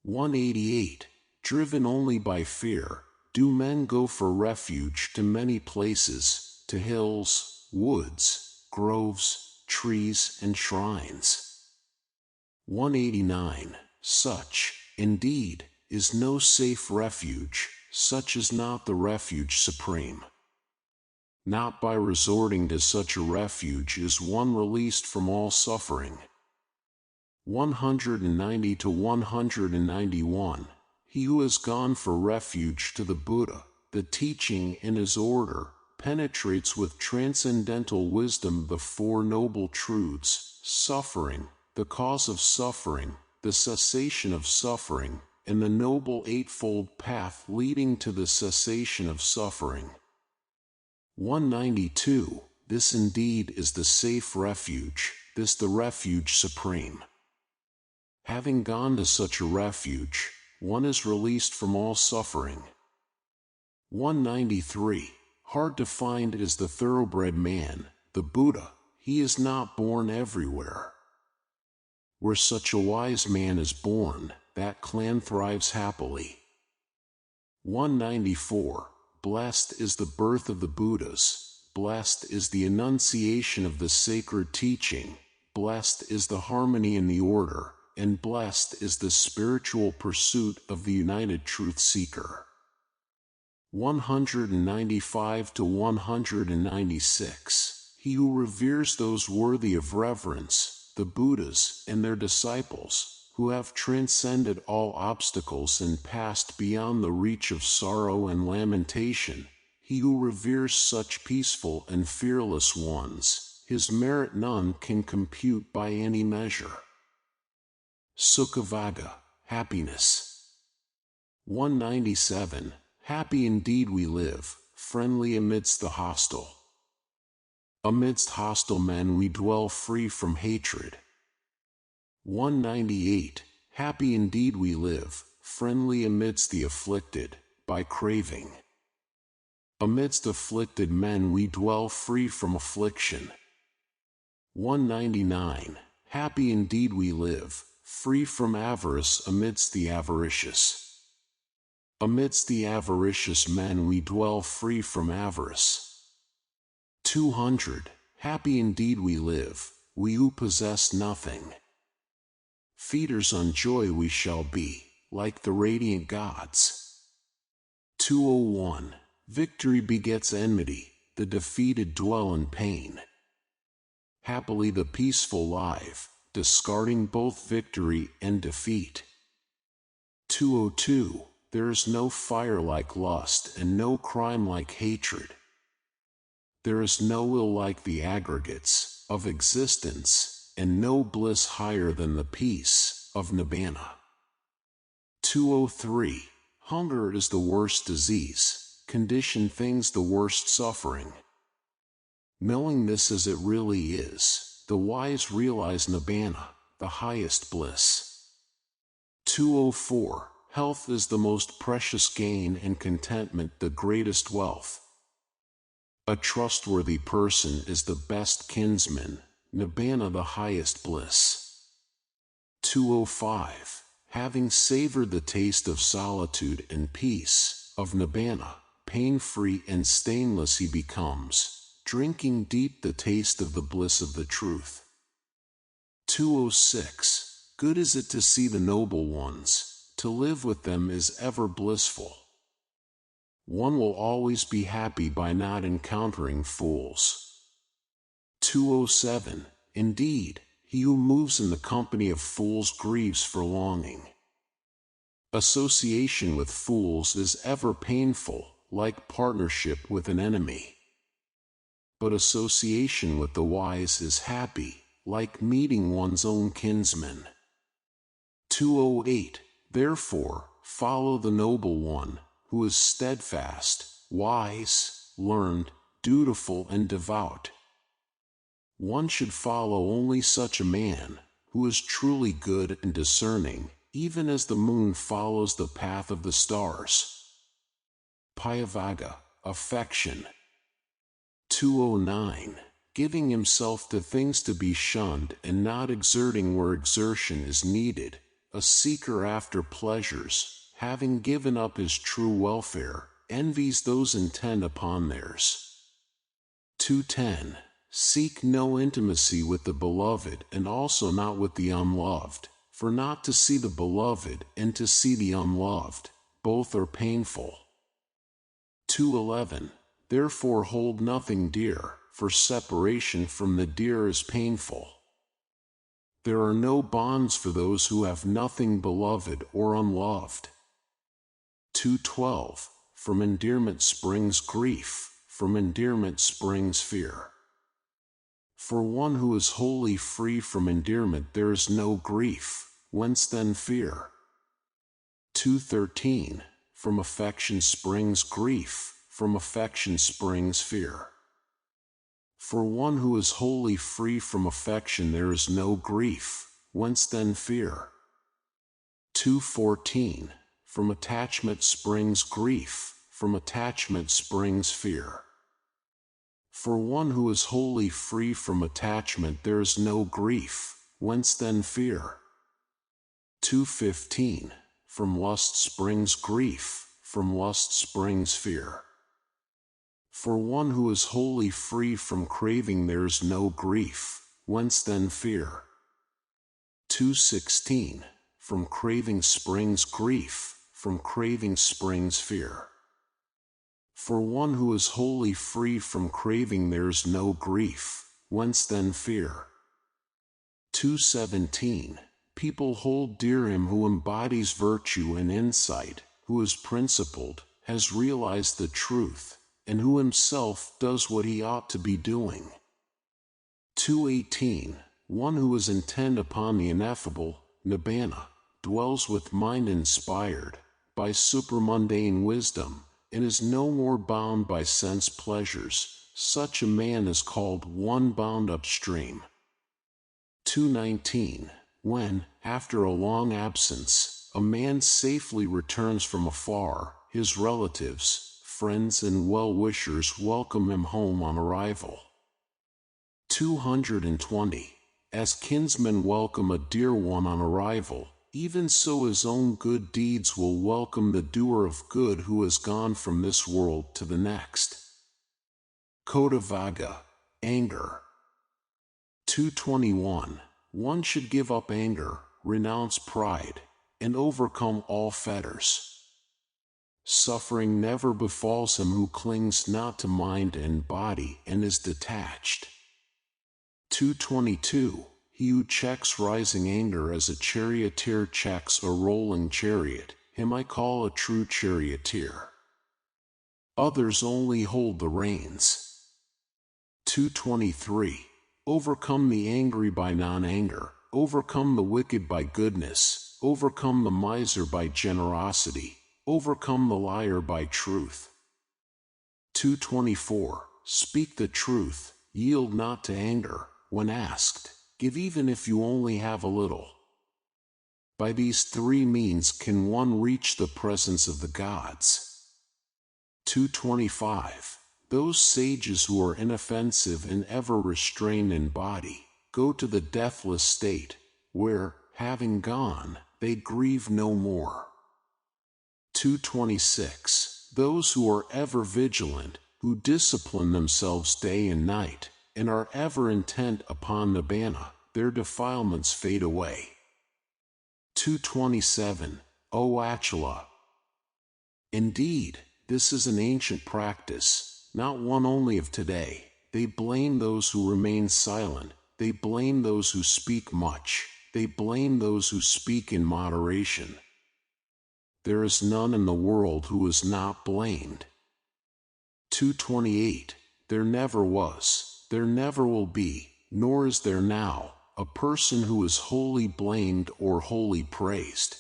188. Driven only by fear, do men go for refuge to many places, to hills, woods, groves, trees, and shrines. 189. Such, indeed, is no safe refuge, such is not the refuge supreme. Not by resorting to such a refuge is one released from all suffering. 190 to 191. He who has gone for refuge to the Buddha, the teaching and his order, penetrates with transcendental wisdom the Four Noble Truths: suffering, the cause of suffering, the cessation of suffering, and the Noble Eightfold Path leading to the cessation of suffering. 192. This indeed is the safe refuge, this the refuge supreme. Having gone to such a refuge, one is released from all suffering. 193. Hard to find is the thoroughbred man, the Buddha. He is not born everywhere. Where such a wise man is born, that clan thrives happily. 194. Blessed is the birth of the Buddhas, blessed is the enunciation of the sacred teaching, blessed is the harmony in the order, and blessed is the spiritual pursuit of the united truth seeker. 195 to 196. He who reveres those worthy of reverence, the Buddhas, and their disciples, who have transcended all obstacles and passed beyond the reach of sorrow and lamentation, he who reveres such peaceful and fearless ones, his merit none can compute by any measure. Sukhavagga, happiness. 197. Happy indeed we live, friendly amidst the hostile. Amidst hostile men we dwell free from hatred. 198. Happy indeed we live, friendly amidst the afflicted, by craving. Amidst afflicted men we dwell free from affliction. 199. Happy indeed we live, free from avarice amidst the avaricious. Amidst the avaricious men we dwell free from avarice. 200. Happy indeed we live, we who possess nothing. Feeders on joy we shall be, like the radiant gods. 201. Victory begets enmity, the defeated dwell in pain. Happily the peaceful live, discarding both victory and defeat. 202. There is no fire like lust and no crime like hatred. There is no ill like the aggregates of existence, and no bliss higher than the peace of Nibbana. 203. Hunger is the worst disease, conditioned things the worst suffering. Knowing this as it really is, the wise realize Nibbana, the highest bliss. 204. Health is the most precious gain and contentment the greatest wealth. A trustworthy person is the best kinsman, Nibbana the highest bliss. 205. Having savored the taste of solitude and peace, of Nibbana, pain-free and stainless he becomes, drinking deep the taste of the bliss of the truth. 206. Good is it to see the noble ones, to live with them is ever blissful. One will always be happy by not encountering fools. 207. Indeed, he who moves in the company of fools grieves for longing. Association with fools is ever painful, like partnership with an enemy. But association with the wise is happy, like meeting one's own kinsman. 208. Therefore, follow the noble one, who is steadfast, wise, learned, dutiful and devout. One should follow only such a man, who is truly good and discerning, even as the moon follows the path of the stars. Payavagga, affection. 209. Giving himself to things to be shunned and not exerting where exertion is needed, a seeker after pleasures, having given up his true welfare, envies those intent upon theirs. 210. Seek no intimacy with the beloved and also not with the unloved, for not to see the beloved and to see the unloved, both are painful. 211. Therefore hold nothing dear, for separation from the dear is painful. There are no bonds for those who have nothing beloved or unloved. 212. From endearment springs grief, from endearment springs fear. For one who is wholly free from endearment there is no grief, whence then fear? 213. From affection springs grief, from affection springs fear. For one who is wholly free from affection there is no grief, whence then fear? 214. From attachment springs grief, from attachment springs fear. For one who is wholly free from attachment there is no grief, whence then fear? 215. From lust springs grief, from lust springs fear. For one who is wholly free from craving there is no grief, whence then fear? 216. From craving springs grief, from craving springs fear. For one who is wholly free from craving there is no grief, whence then fear? 217. People hold dear him who embodies virtue and insight, who is principled, has realized the truth, and who himself does what he ought to be doing. 218. One who is intent upon the ineffable, nibbana, dwells with mind inspired by supramundane wisdom, and is no more bound by sense pleasures. Such a man is called one bound upstream. 219. When, after a long absence, a man safely returns from afar, his relatives, friends and well-wishers welcome him home on arrival. 220. As kinsmen welcome a dear one on arrival, even so his own good deeds will welcome the doer of good who has gone from this world to the next. Kodavagga, anger. 221. One should give up anger, renounce pride, and overcome all fetters. Suffering never befalls him who clings not to mind and body and is detached. 222. He who checks rising anger as a charioteer checks a rolling chariot, him I call a true charioteer. Others only hold the reins. 223. Overcome the angry by non-anger, overcome the wicked by goodness, overcome the miser by generosity, overcome the liar by truth. 224. Speak the truth, yield not to anger, when asked, give even if you only have a little. By these three means can one reach the presence of the gods. 225. Those sages who are inoffensive and ever restrained in body, go to the deathless state, where, having gone, they grieve no more. 226. Those who are ever vigilant, who discipline themselves day and night, and are ever intent upon nibbana, their defilements fade away. 227. O Achala! Indeed, this is an ancient practice, not one only of today. They blame those who remain silent, they blame those who speak much, they blame those who speak in moderation. There is none in the world who is not blamed. 228. There never was, there never will be, nor is there now, a person who is wholly blamed or wholly praised.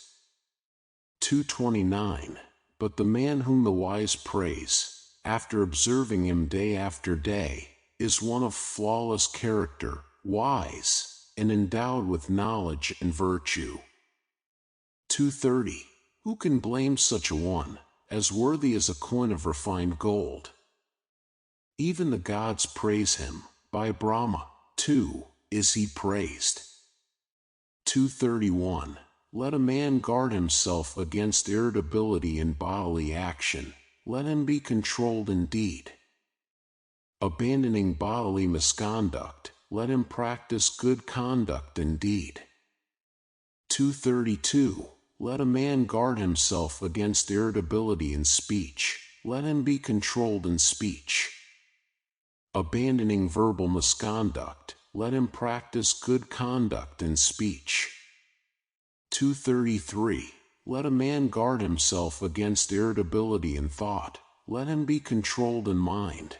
229. But the man whom the wise praise, after observing him day after day, is one of flawless character, wise, and endowed with knowledge and virtue. 230. Who can blame such a one, as worthy as a coin of refined gold? Even the gods praise him, by Brahma, too, is he praised. 231. Let a man guard himself against irritability in bodily action. Let him be controlled in deed. Abandoning bodily misconduct, let him practice good conduct in deed. 232. Let a man guard himself against irritability in speech. Let him be controlled in speech. Abandoning verbal misconduct, let him practice good conduct in speech. 233. Let a man guard himself against irritability in thought, let him be controlled in mind.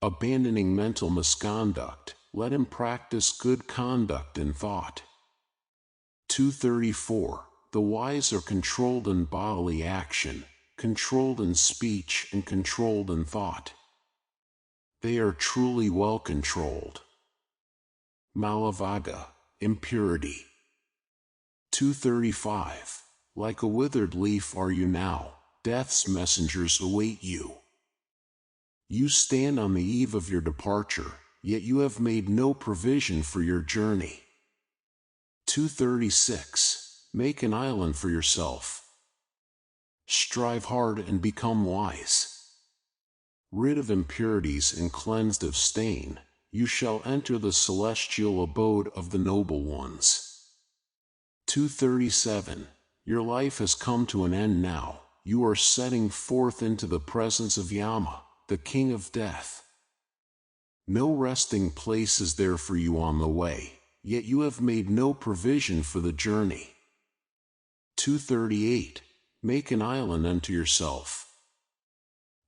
Abandoning mental misconduct, let him practice good conduct in thought. 234. The wise are controlled in bodily action, controlled in speech and controlled in thought. They are truly well controlled. Malavagga, impurity. 235. Like a withered leaf are you now, death's messengers await you. You stand on the eve of your departure, yet you have made no provision for your journey. 236. Make an island for yourself. Strive hard and become wise. Rid of impurities and cleansed of stain, you shall enter the celestial abode of the noble ones. 237. Your life has come to an end now, you are setting forth into the presence of Yama, the king of death. No resting place is there for you on the way, yet you have made no provision for the journey. 238. Make an island unto yourself.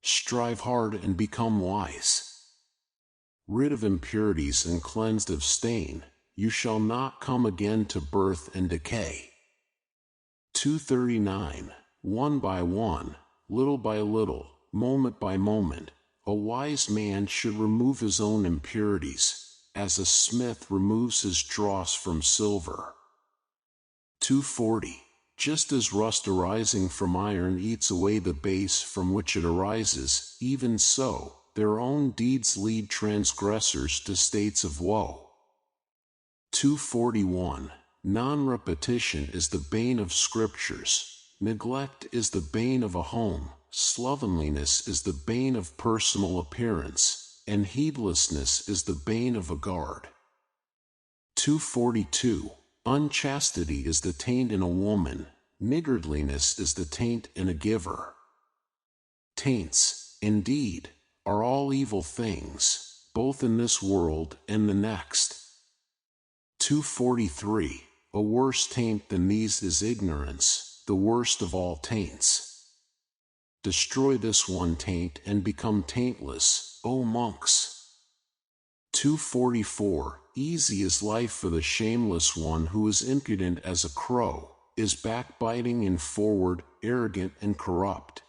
Strive hard and become wise. Rid of impurities and cleansed of stain, you shall not come again to birth and decay. 239. One by one, little by little, moment by moment, a wise man should remove his own impurities, as a smith removes his dross from silver. 240. Just as rust arising from iron eats away the base from which it arises, even so, their own deeds lead transgressors to states of woe. 241. Non-repetition is the bane of scriptures, neglect is the bane of a home, slovenliness is the bane of personal appearance, and heedlessness is the bane of a guard. 242. Unchastity is the taint in a woman, niggardliness is the taint in a giver. Taints, indeed, are all evil things, both in this world and the next. 243. A worse taint than these is ignorance, the worst of all taints. Destroy this one taint and become taintless, O monks. 244. Easy is life for the shameless one who is impudent as a crow, is backbiting and forward, arrogant and corrupt.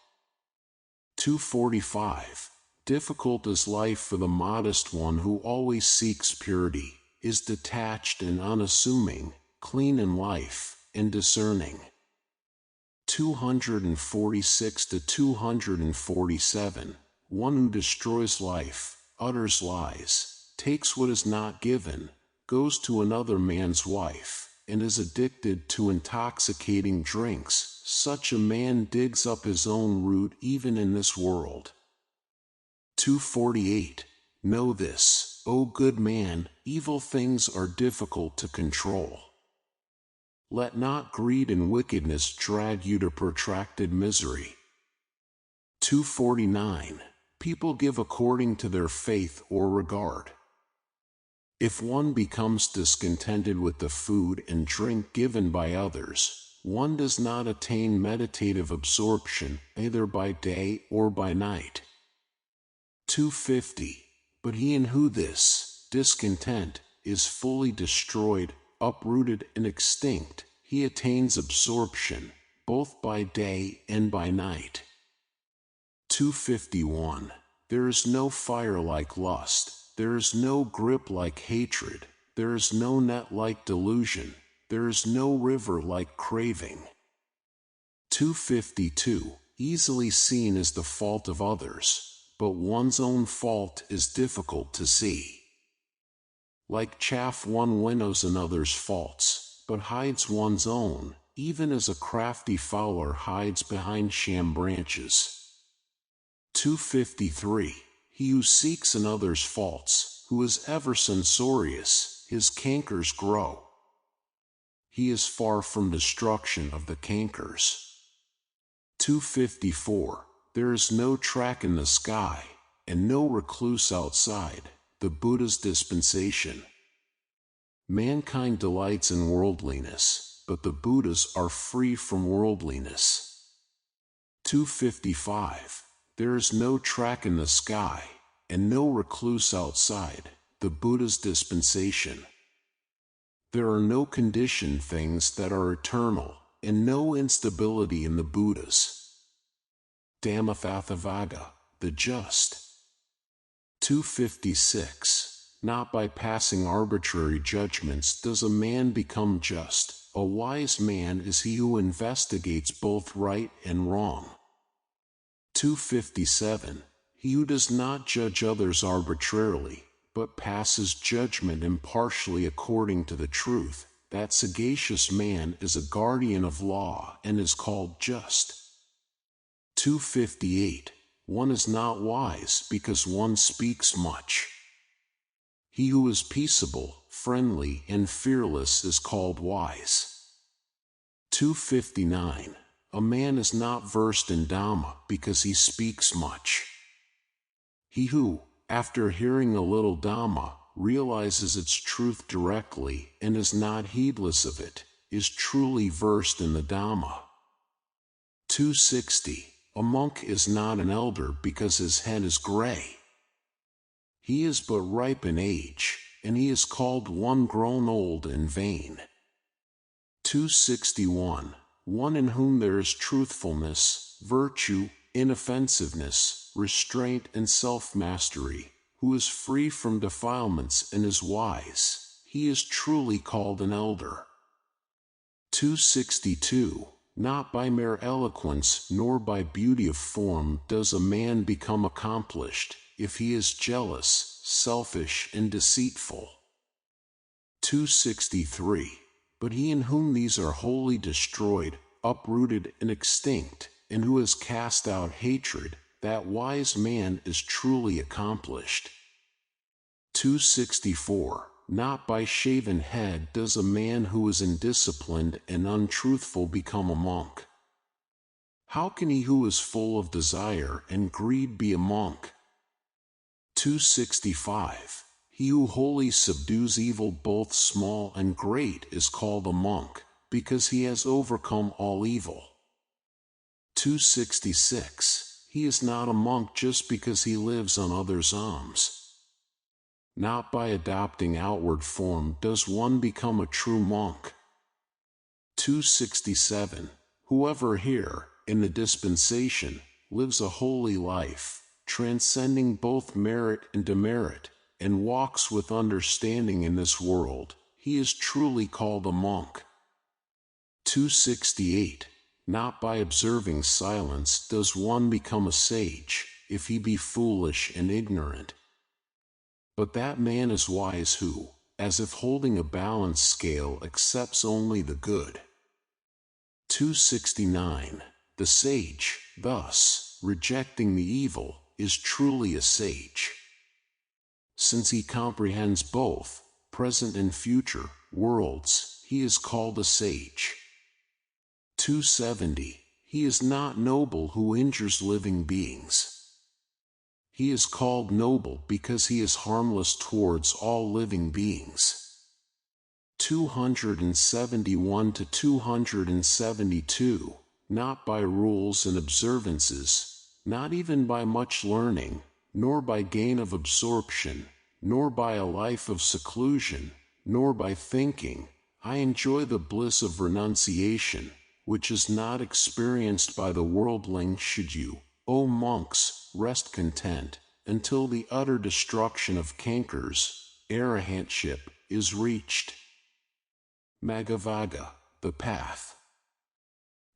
245. Difficult is life for the modest one who always seeks purity, is detached and unassuming, clean in life, and discerning. 246 to 247. One who destroys life, utters lies, takes what is not given, goes to another man's wife, and is addicted to intoxicating drinks, such a man digs up his own root even in this world. 248. Know this, O good man, evil things are difficult to control. Let not greed and wickedness drag you to protracted misery. 249. People give according to their faith or regard. If one becomes discontented with the food and drink given by others, one does not attain meditative absorption either by day or by night. 250. But he in who this discontent is fully destroyed, uprooted and extinct, he attains absorption, both by day and by night. 251. There is no fire like lust, there is no grip like hatred, there is no net like delusion, there is no river like craving. 252. Easily seen is the fault of others, but one's own fault is difficult to see. Like chaff one winnows another's faults, but hides one's own, even as a crafty fowler hides behind sham branches. 253. He who seeks another's faults, who is ever censorious, his cankers grow. He is far from destruction of the cankers. 254. There is no track in the sky, and no recluse outside, the Buddha's dispensation. Mankind delights in worldliness, but the Buddhas are free from worldliness. 255. There is no track in the sky, and no recluse outside, the Buddha's dispensation. There are no conditioned things that are eternal, and no instability in the Buddhas. Dhammapada, the just. 256. Not by passing arbitrary judgments does a man become just. A wise man is he who investigates both right and wrong. 257. He who does not judge others arbitrarily, but passes judgment impartially according to the truth, that sagacious man is a guardian of law and is called just. 258. One is not wise because one speaks much. He who is peaceable, friendly, and fearless is called wise. 259. A man is not versed in Dhamma because he speaks much. He who, after hearing a little Dhamma, realizes its truth directly and is not heedless of it, is truly versed in the Dhamma. 260. A monk is not an elder because his head is gray. He is but ripe in age, and he is called one grown old in vain. 261. One in whom there is truthfulness, virtue, inoffensiveness, restraint and self-mastery, who is free from defilements and is wise, he is truly called an elder. 262. Not by mere eloquence nor by beauty of form does a man become accomplished, if he is jealous, selfish and deceitful. 263. But he in whom these are wholly destroyed, uprooted and extinct, and who has cast out hatred, that wise man is truly accomplished. 264. Not by shaven head does a man who is indisciplined and untruthful become a monk. How can he who is full of desire and greed be a monk? 265. He who wholly subdues evil both small and great is called a monk, because he has overcome all evil. 266. He is not a monk just because he lives on others' alms. Not by adopting outward form does one become a true monk. 267. Whoever here, in the dispensation, lives a holy life, transcending both merit and demerit, and walks with understanding in this world, he is truly called a monk. 268. Not by observing silence does one become a sage, if he be foolish and ignorant. But that man is wise who, as if holding a balance scale, accepts only the good. 269. The sage, thus, rejecting the evil, is truly a sage. Since he comprehends both, present and future, worlds, he is called a sage. 270. He is not noble who injures living beings. He is called noble because he is harmless towards all living beings. 271 to 272. Not by rules and observances, not even by much learning, nor by gain of absorption, nor by a life of seclusion, nor by thinking, I enjoy the bliss of renunciation, which is not experienced by the worldling. Should you, O monks, rest content, until the utter destruction of cankers, arahantship, is reached. Magavagga, the path.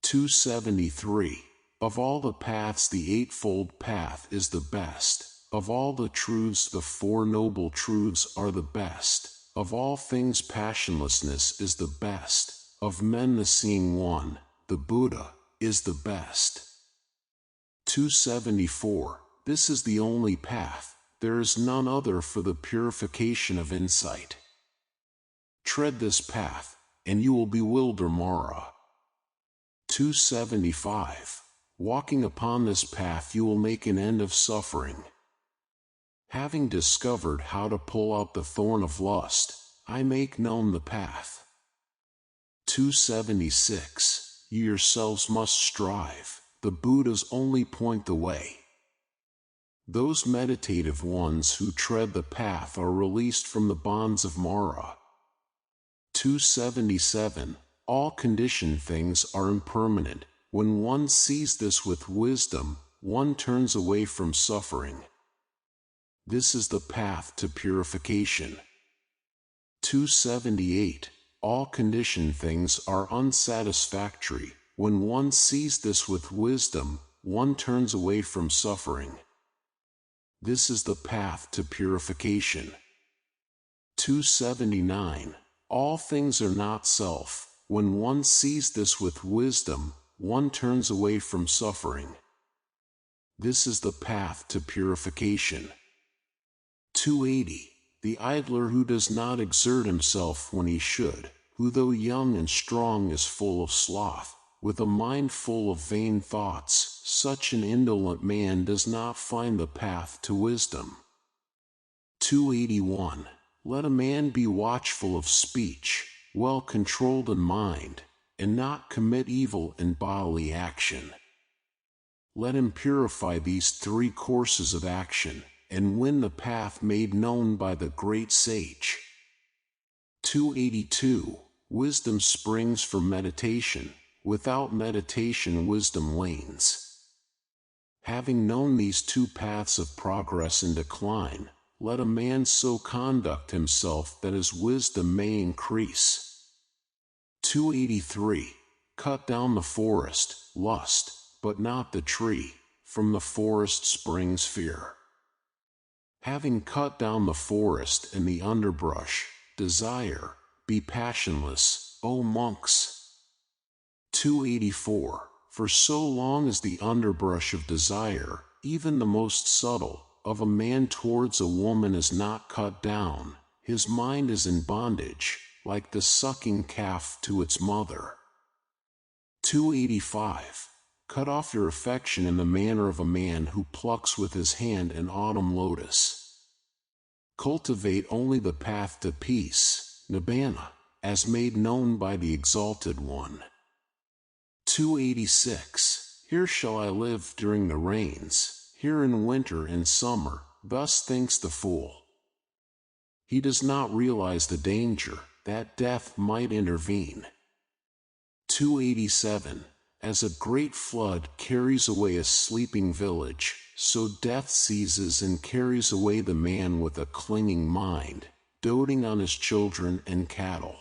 273. Of all the paths the Eightfold Path is the best. Of all the truths the Four Noble Truths are the best. Of all things passionlessness is the best. Of men the Seeing One, the Buddha, is the best. 274. This is the only path, there is none other for the purification of insight. Tread this path, and you will bewilder Mara. 275. Walking upon this path you will make an end of suffering. Having discovered how to pull out the thorn of lust, I make known the path. 276. You yourselves must strive, the Buddhas only point the way. Those meditative ones who tread the path are released from the bonds of Mara. 277. All conditioned things are impermanent. When one sees this with wisdom, one turns away from suffering. This is the path to purification. 278. All conditioned things are unsatisfactory. When one sees this with wisdom, one turns away from suffering. This is the path to purification. 279. All things are not self. When one sees this with wisdom, one turns away from suffering. This is the path to purification. 280. The idler who does not exert himself when he should, who though young and strong is full of sloth, with a mind full of vain thoughts, such an indolent man does not find the path to wisdom. 281. Let a man be watchful of speech, well controlled in mind, and not commit evil in bodily action. Let him purify these 3 courses of action, and win the path made known by the great sage. 282. Wisdom springs from meditation. Without meditation wisdom wanes. Having known these 2 paths of progress and decline, let a man so conduct himself that his wisdom may increase. 283. Cut down the forest, lust, but not the tree. From the forest springs fear. Having cut down the forest and the underbrush, desire, be passionless, O monks. 284. For so long as the underbrush of desire, even the most subtle, of a man towards a woman is not cut down, his mind is in bondage, like the sucking calf to its mother. 285. Cut off your affection in the manner of a man who plucks with his hand an autumn lotus. Cultivate only the path to peace, nibbana, as made known by the Exalted One. 286. Here shall I live during the rains, here in winter and summer, thus thinks the fool. He does not realize the danger, that death might intervene. 287. As a great flood carries away a sleeping village, so death seizes and carries away the man with a clinging mind, doting on his children and cattle.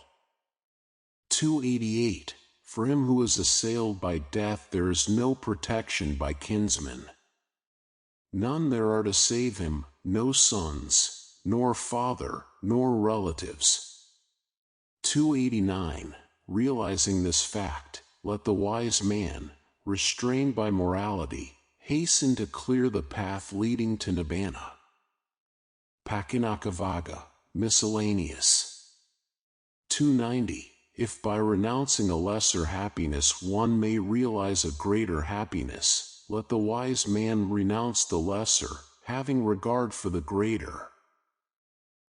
288. For him who is assailed by death there is no protection by kinsmen. None there are to save him, no sons, nor father, nor relatives. 289. Realizing this fact, let the wise man, restrained by morality, hasten to clear the path leading to nibbana. Pakinakavaga, miscellaneous. 290. If by renouncing a lesser happiness one may realize a greater happiness, let the wise man renounce the lesser, having regard for the greater.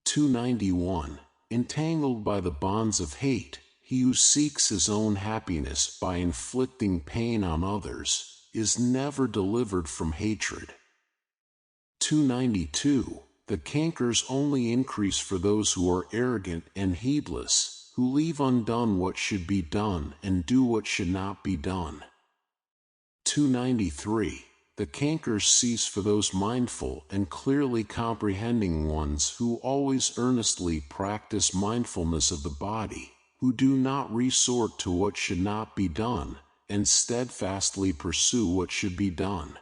291. Entangled by the bonds of hate, he who seeks his own happiness by inflicting pain on others, is never delivered from hatred. 292. The cankers only increase for those who are arrogant and heedless, who leave undone what should be done and do what should not be done. 293. The cankers cease for those mindful and clearly comprehending ones who always earnestly practice mindfulness of the body, who do not resort to what should not be done, and steadfastly pursue what should be done.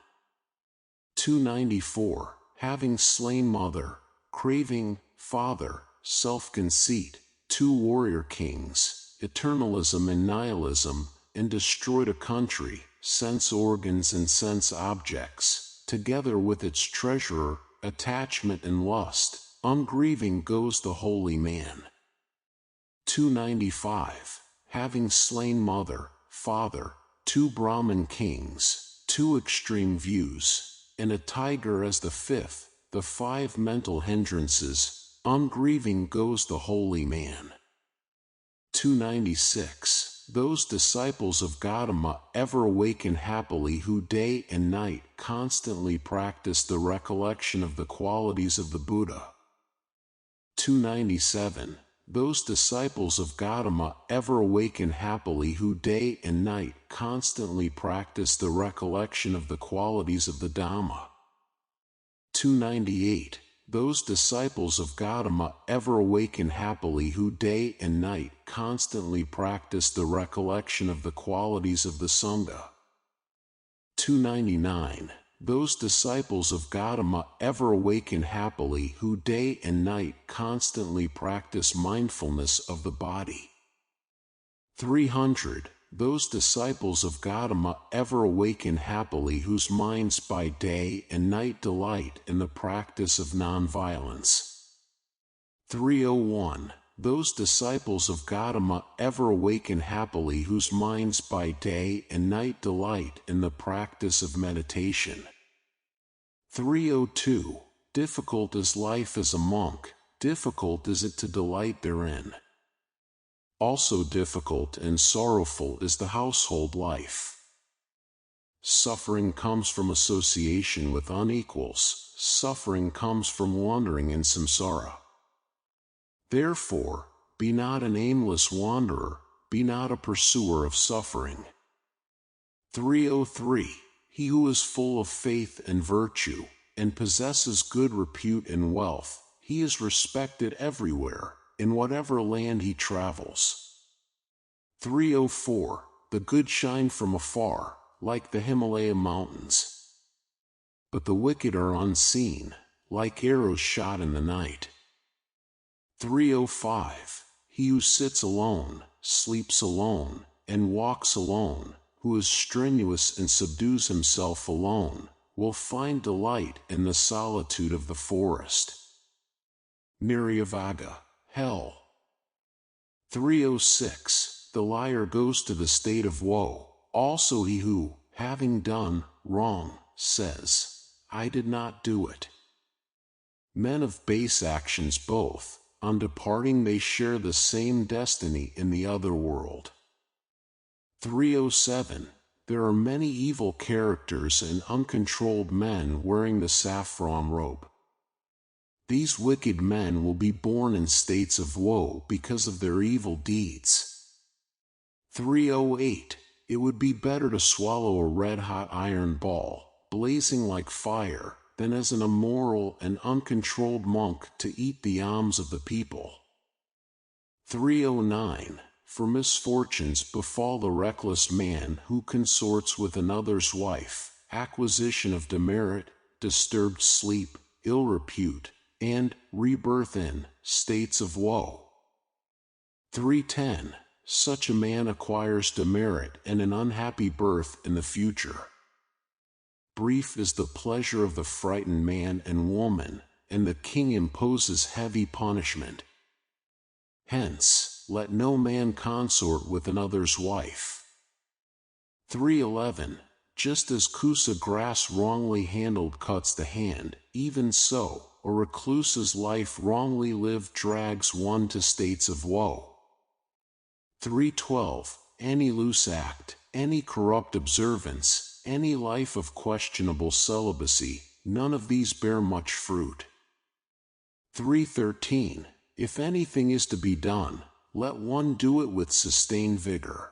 294. Having slain mother, craving, father, self-conceit, 2 warrior kings, eternalism and nihilism, and destroyed a country, sense organs and sense objects, together with its treasurer, attachment and lust, ungrieving goes the holy man. 295. Having slain mother, father, 2 Brahmin kings, 2 extreme views, and a tiger as the 5th, the 5 mental hindrances, ungrieving goes the holy man. 296. Those disciples of Gautama ever awaken happily who day and night constantly practice the recollection of the qualities of the Buddha. 297. Those disciples of Gautama ever awaken happily who day and night constantly practice the recollection of the qualities of the Dhamma. 298. Those disciples of Gautama ever awaken happily who day and night constantly practice the recollection of the qualities of the Sangha. 299. Those disciples of Gautama ever awaken happily who day and night constantly practice mindfulness of the body. 300. Those disciples of Gautama ever awaken happily whose minds by day and night delight in the practice of non-violence. 301. Those disciples of Gautama ever awaken happily whose minds by day and night delight in the practice of meditation. 302. Difficult is life as a monk, difficult is it to delight therein. Also difficult and sorrowful is the household life. Suffering comes from association with unequals. Suffering comes from wandering in samsara. Therefore, be not an aimless wanderer, be not a pursuer of suffering. 303. He who is full of faith and virtue, and possesses good repute and wealth, he is respected everywhere, in whatever land he travels. 304. The good shine from afar, like the Himalaya mountains. But the wicked are unseen, like arrows shot in the night. 305. He who sits alone, sleeps alone, and walks alone, who is strenuous and subdues himself alone, will find delight in the solitude of the forest. Niryavaga, hell. 306. The liar goes to the state of woe, also he who, having done wrong, says, I did not do it. Men of base actions both, on departing they share the same destiny in the other world. 307. There are many evil characters and uncontrolled men wearing the saffron robe. These wicked men will be born in states of woe because of their evil deeds. 308. It would be better to swallow a red-hot iron ball, blazing like fire, than as an immoral and uncontrolled monk to eat the alms of the people. 309. For misfortunes befall the reckless man who consorts with another's wife, acquisition of demerit, disturbed sleep, ill repute, and rebirth in states of woe. 310. Such a man acquires demerit and an unhappy birth in the future. Brief is the pleasure of the frightened man and woman, and the king imposes heavy punishment. Hence, let no man consort with another's wife. 311. Just as kusa grass wrongly handled cuts the hand, even so, a recluse's life wrongly lived drags one to states of woe. 312. Any loose act, any corrupt observance, any life of questionable celibacy, none of these bear much fruit. 313. If anything is to be done, let one do it with sustained vigor.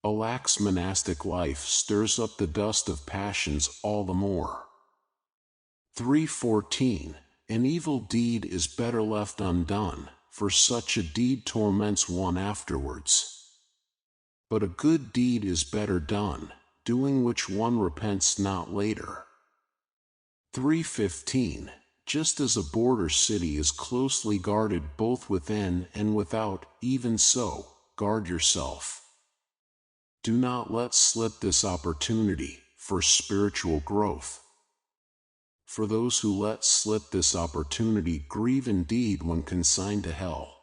A lax monastic life stirs up the dust of passions all the more. 314. An evil deed is better left undone, for such a deed torments one afterwards. But a good deed is better done, doing which one repents not later. 315. Just as a border city is closely guarded both within and without, even so, guard yourself. Do not let slip this opportunity for spiritual growth. For those who let slip this opportunity grieve indeed when consigned to hell.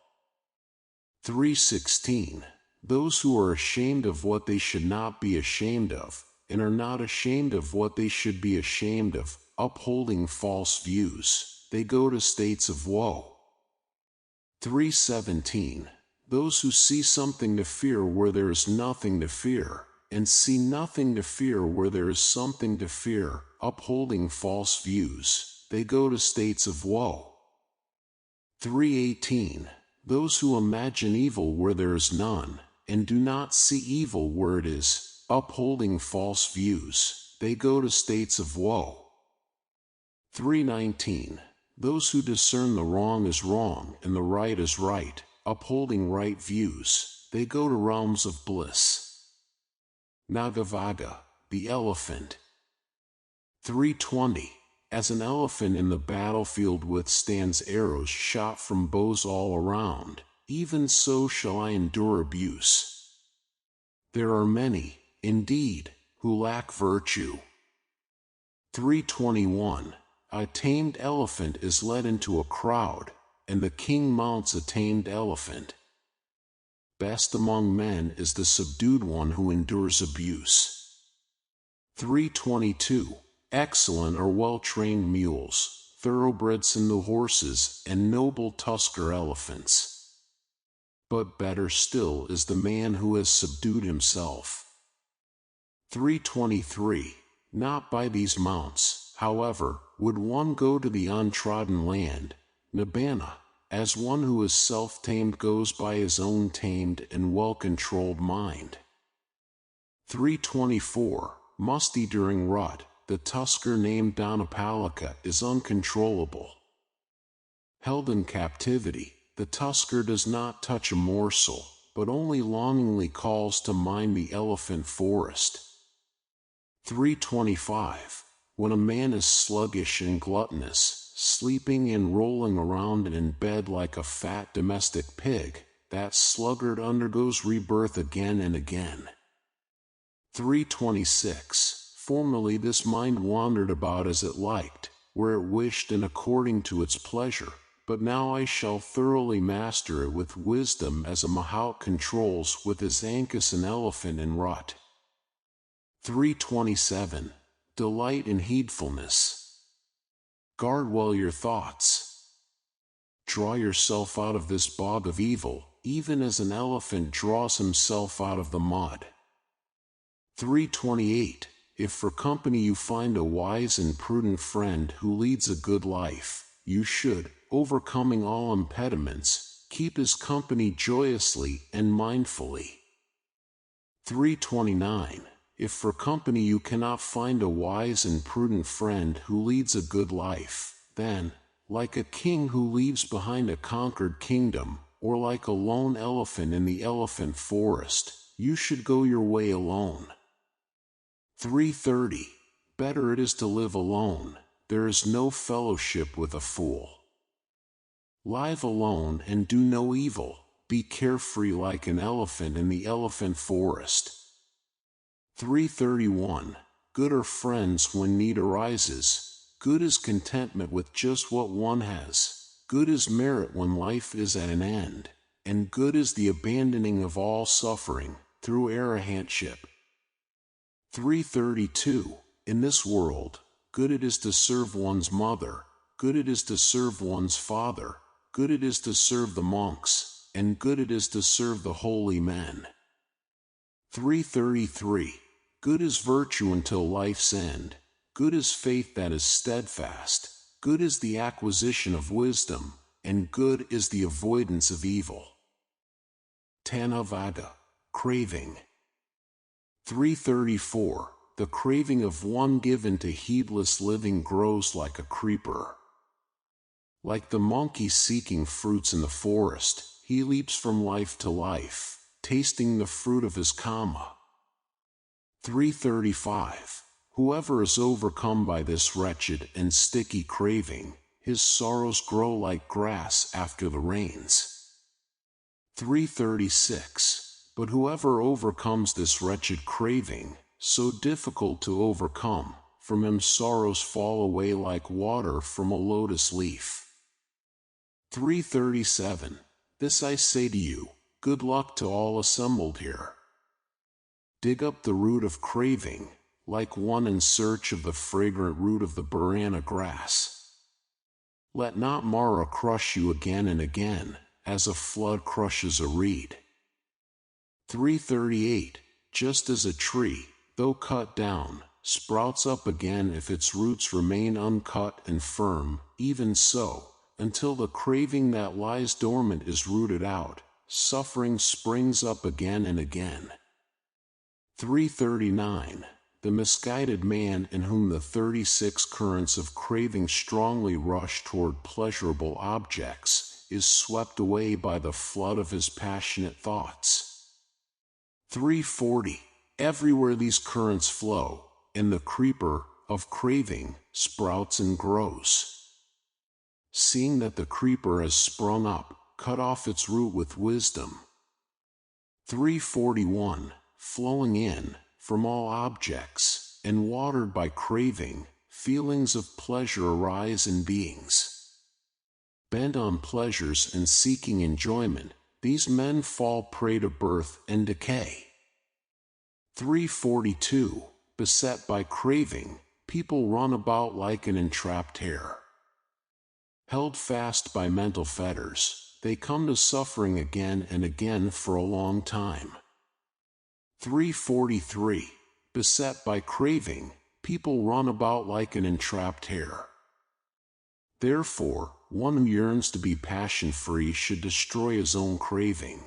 316. Those who are ashamed of what they should not be ashamed of, and are not ashamed of what they should be ashamed of, upholding false views, they go to states of woe. 317. Those who see something to fear where there is nothing to fear, and see nothing to fear where there is something to fear, upholding false views, they go to states of woe. 318. Those who imagine evil where there is none, and do not see evil where it is, upholding false views, they go to states of woe. 319. Those who discern the wrong as wrong and the right as right, upholding right views, they go to realms of bliss. Nagavaga, the elephant. 320. As an elephant in the battlefield withstands arrows shot from bows all around, even so shall I endure abuse. There are many, indeed, who lack virtue. 321. A tamed elephant is led into a crowd, and the king mounts a tamed elephant. Best among men is the subdued one who endures abuse. 322. Excellent are well-trained mules, thoroughbreds and the horses, and noble tusker elephants. But better still is the man who has subdued himself. 323. Not by these mounts, however, would one go to the untrodden land, Nibbana, as one who is self-tamed goes by his own tamed and well-controlled mind. 324. Musty during rut, the tusker named Dhammapada is uncontrollable. Held in captivity, the tusker does not touch a morsel, but only longingly calls to mind the elephant forest. 325. When a man is sluggish and gluttonous, sleeping and rolling around in bed like a fat domestic pig, that sluggard undergoes rebirth again and again. 326. Formerly this mind wandered about as it liked, where it wished and according to its pleasure, but now I shall thoroughly master it with wisdom as a mahout controls with his ankus an elephant in rut. 327. Delight in heedfulness. Guard well your thoughts. Draw yourself out of this bog of evil, even as an elephant draws himself out of the mud. 328. If for company you find a wise and prudent friend who leads a good life, you should, overcoming all impediments, keep his company joyously and mindfully. 329. If for company you cannot find a wise and prudent friend who leads a good life, then, like a king who leaves behind a conquered kingdom, or like a lone elephant in the elephant forest, you should go your way alone. 330. Better it is to live alone, there is no fellowship with a fool. Live alone and do no evil, be carefree like an elephant in the elephant forest. 331. Good are friends when need arises, good is contentment with just what one has, good is merit when life is at an end, and good is the abandoning of all suffering, through arahantship. 332. In this world, good it is to serve one's mother, good it is to serve one's father, good it is to serve the monks, and good it is to serve the holy men. 333. Good is virtue until life's end, good is faith that is steadfast, good is the acquisition of wisdom, and good is the avoidance of evil. Tanavada, craving. 334. The craving of one given to heedless living grows like a creeper. Like the monkey seeking fruits in the forest, he leaps from life to life, tasting the fruit of his kama. 335. Whoever is overcome by this wretched and sticky craving, his sorrows grow like grass after the rains. 336. But whoever overcomes this wretched craving, so difficult to overcome, from him sorrows fall away like water from a lotus leaf. 337. This I say to you, good luck to all assembled here. Dig up the root of craving, like one in search of the fragrant root of the banana grass. Let not Mara crush you again and again, as a flood crushes a reed. 338. Just as a tree, though cut down, sprouts up again if its roots remain uncut and firm, even so, until the craving that lies dormant is rooted out, suffering springs up again and again. 339. The misguided man in whom the 36 currents of craving strongly rush toward pleasurable objects is swept away by the flood of his passionate thoughts. 340. Everywhere these currents flow, and the creeper of craving sprouts and grows. Seeing that the creeper has sprung up, cut off its root with wisdom. 341. Flowing in, from all objects, and watered by craving, feelings of pleasure arise in beings. Bent on pleasures and seeking enjoyment, these men fall prey to birth and decay. 342. Beset by craving, people run about like an entrapped hare. Held fast by mental fetters, they come to suffering again and again for a long time. 343. Beset by craving, people run about like an entrapped hare. Therefore, one who yearns to be passion-free should destroy his own craving.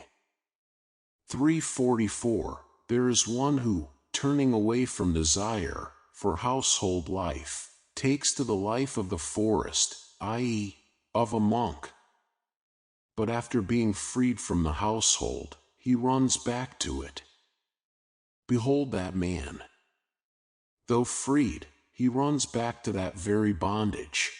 344. There is one who, turning away from desire for household life, takes to the life of the forest, i.e., of a monk. But after being freed from the household, he runs back to it. Behold that man. Though freed, he runs back to that very bondage.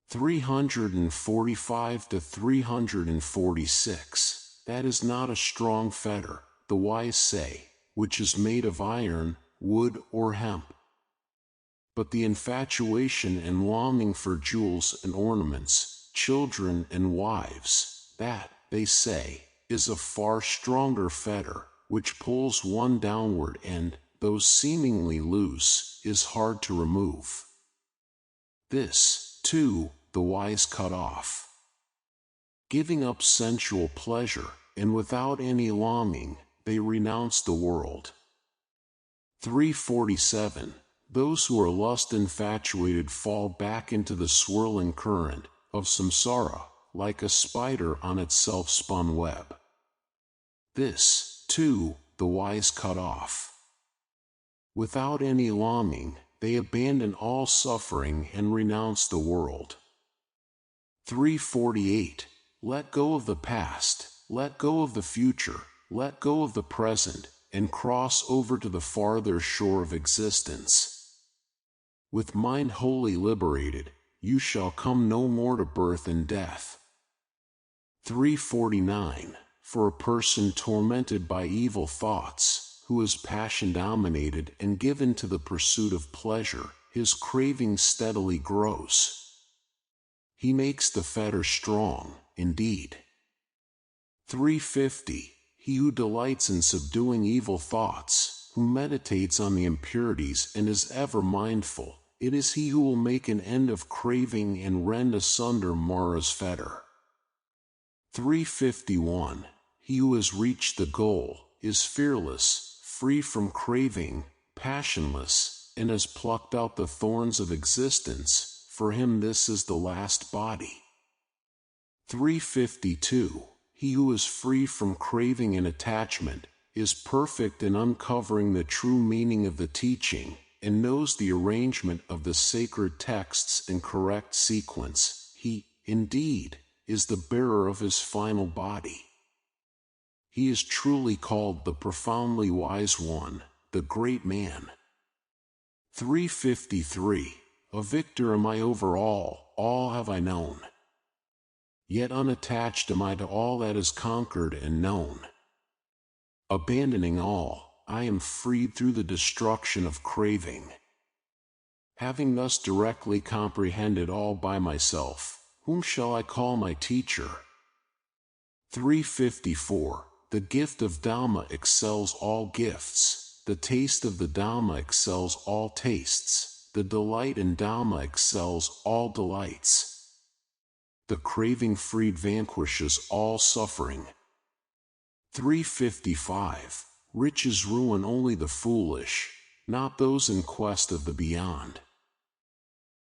345 to 346. That is not a strong fetter, the wise say, which is made of iron, wood, or hemp. But the infatuation and longing for jewels and ornaments, children and wives, that, they say, is a far stronger fetter, which pulls one downward and, though seemingly loose, is hard to remove. This, too, the wise cut off. Giving up sensual pleasure, and without any longing, they renounce the world. 347. Those who are lust-infatuated fall back into the swirling current of samsara, like a spider on its self-spun web. This, too, the wise cut off. Without any longing, they abandon all suffering and renounce the world. 348. Let go of the past, let go of the future, let go of the present, and cross over to the farther shore of existence. With mind wholly liberated, you shall come no more to birth and death. 349. For a person tormented by evil thoughts, who is passion-dominated and given to the pursuit of pleasure, his craving steadily grows. He makes the fetter strong, indeed. 350. He who delights in subduing evil thoughts, who meditates on the impurities and is ever mindful, it is he who will make an end of craving and rend asunder Mara's fetter. 351. He who has reached the goal, is fearless, free from craving, passionless, and has plucked out the thorns of existence. For him this is the last body. 352. He who is free from craving and attachment, is perfect in uncovering the true meaning of the teaching, and knows the arrangement of the sacred texts in correct sequence. He, indeed, is the bearer of his final body. He is truly called the profoundly wise one, the great man. 353. A victor am I over all have I known. Yet unattached am I to all that is conquered and known. Abandoning all, I am freed through the destruction of craving. Having thus directly comprehended all by myself, whom shall I call my teacher? 354. The gift of Dhamma excels all gifts, the taste of the Dhamma excels all tastes. The delight in Dhamma excels all delights. The craving freed vanquishes all suffering. 355. Riches ruin only the foolish, not those in quest of the beyond.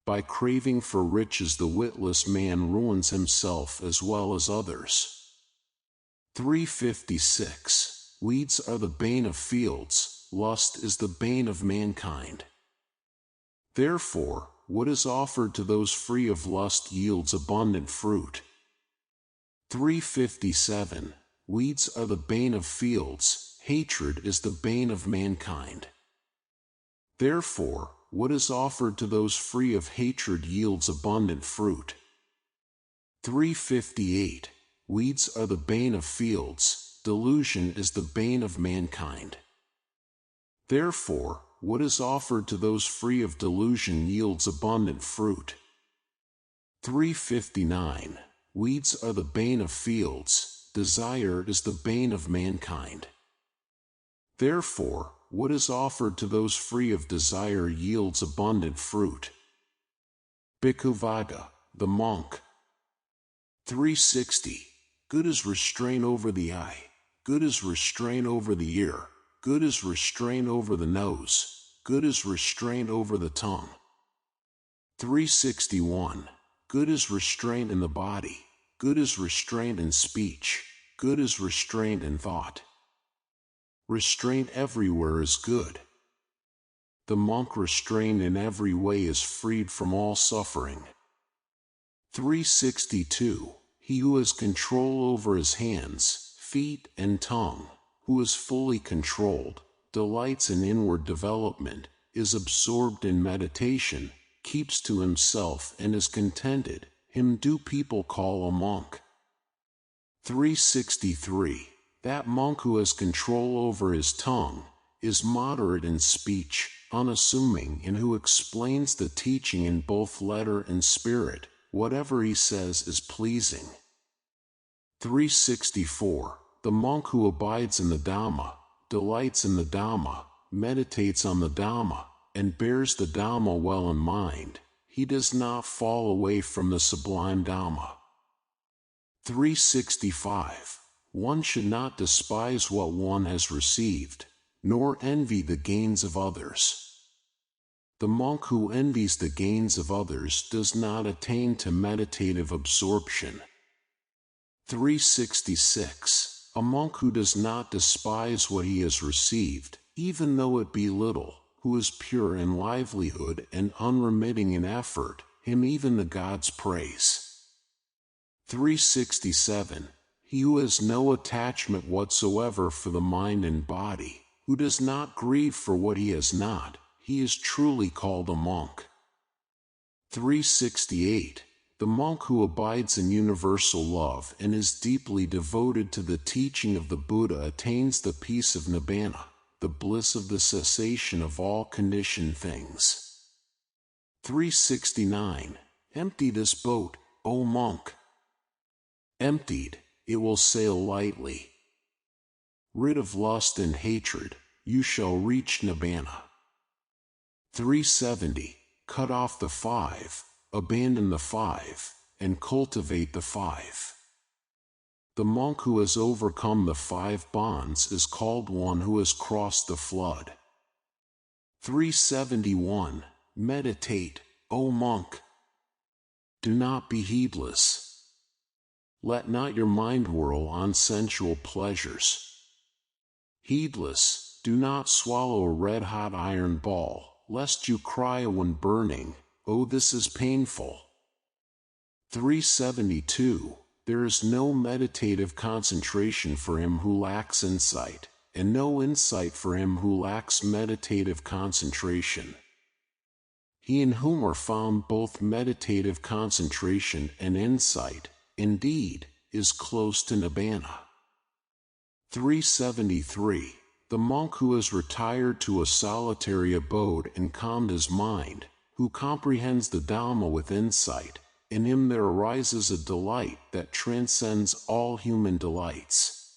By craving for riches the witless man ruins himself as well as others. 356. Weeds are the bane of fields, lust is the bane of mankind. Therefore, what is offered to those free of lust yields abundant fruit. 357. Weeds are the bane of fields, hatred is the bane of mankind. Therefore, what is offered to those free of hatred yields abundant fruit. 358. Weeds are the bane of fields, delusion is the bane of mankind. Therefore, what is offered to those free of delusion yields abundant fruit. 359. Weeds are the bane of fields, desire is the bane of mankind. Therefore, what is offered to those free of desire yields abundant fruit. Bhikkuh. the monk. 360. Good is restraint over the eye. Good is restraint over the ear. Good is restraint over the nose. Good is restraint over the tongue. 361. Good is restraint in the body. Good is restraint in speech. Good is restraint in thought. Restraint everywhere is good. The monk restrained in every way is freed from all suffering. 362. He who has control over his hands, feet, and tongue, who is fully controlled, delights in inward development, is absorbed in meditation, keeps to himself and is contented, him do people call a monk. 363. That monk who has control over his tongue, is moderate in speech, unassuming, and who explains the teaching in both letter and spirit, whatever he says is pleasing. 364. The monk who abides in the Dhamma, delights in the Dhamma, meditates on the Dhamma, and bears the Dhamma well in mind, he does not fall away from the sublime Dhamma. 365. One should not despise what one has received, nor envy the gains of others. The monk who envies the gains of others does not attain to meditative absorption. 366. A monk who does not despise what he has received, even though it be little, who is pure in livelihood and unremitting in effort, him even the gods praise. 367. He who has no attachment whatsoever for the mind and body, who does not grieve for what he has not, he is truly called a monk. 368. The monk who abides in universal love and is deeply devoted to the teaching of the Buddha attains the peace of Nibbana, the bliss of the cessation of all conditioned things. 369. Empty this boat, O monk. Emptied, it will sail lightly. Rid of lust and hatred, you shall reach Nibbana. 370. Cut off the five, abandon the five, and cultivate the five. The monk who has overcome the five bonds is called one who has crossed the flood. 371. Meditate, O monk. Do not be heedless. Let not your mind whirl on sensual pleasures. Heedless, do not swallow a red-hot iron ball, lest you cry when burning, "Oh, this is painful." 372. There is no meditative concentration for him who lacks insight, and no insight for him who lacks meditative concentration. He in whom are found both meditative concentration and insight, indeed, is close to Nibbana. 373. The monk who has retired to a solitary abode and calmed his mind, who comprehends the Dhamma with insight, in him there arises a delight that transcends all human delights.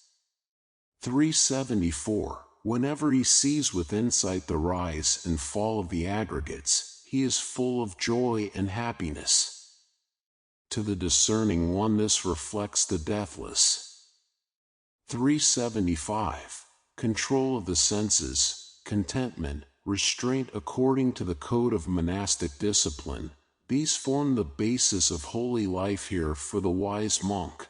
374. Whenever he sees with insight the rise and fall of the aggregates, he is full of joy and happiness. To the discerning one this reflects the deathless. 375. Control of the senses, contentment, restraint according to the code of monastic discipline, these form the basis of holy life here for the wise monk.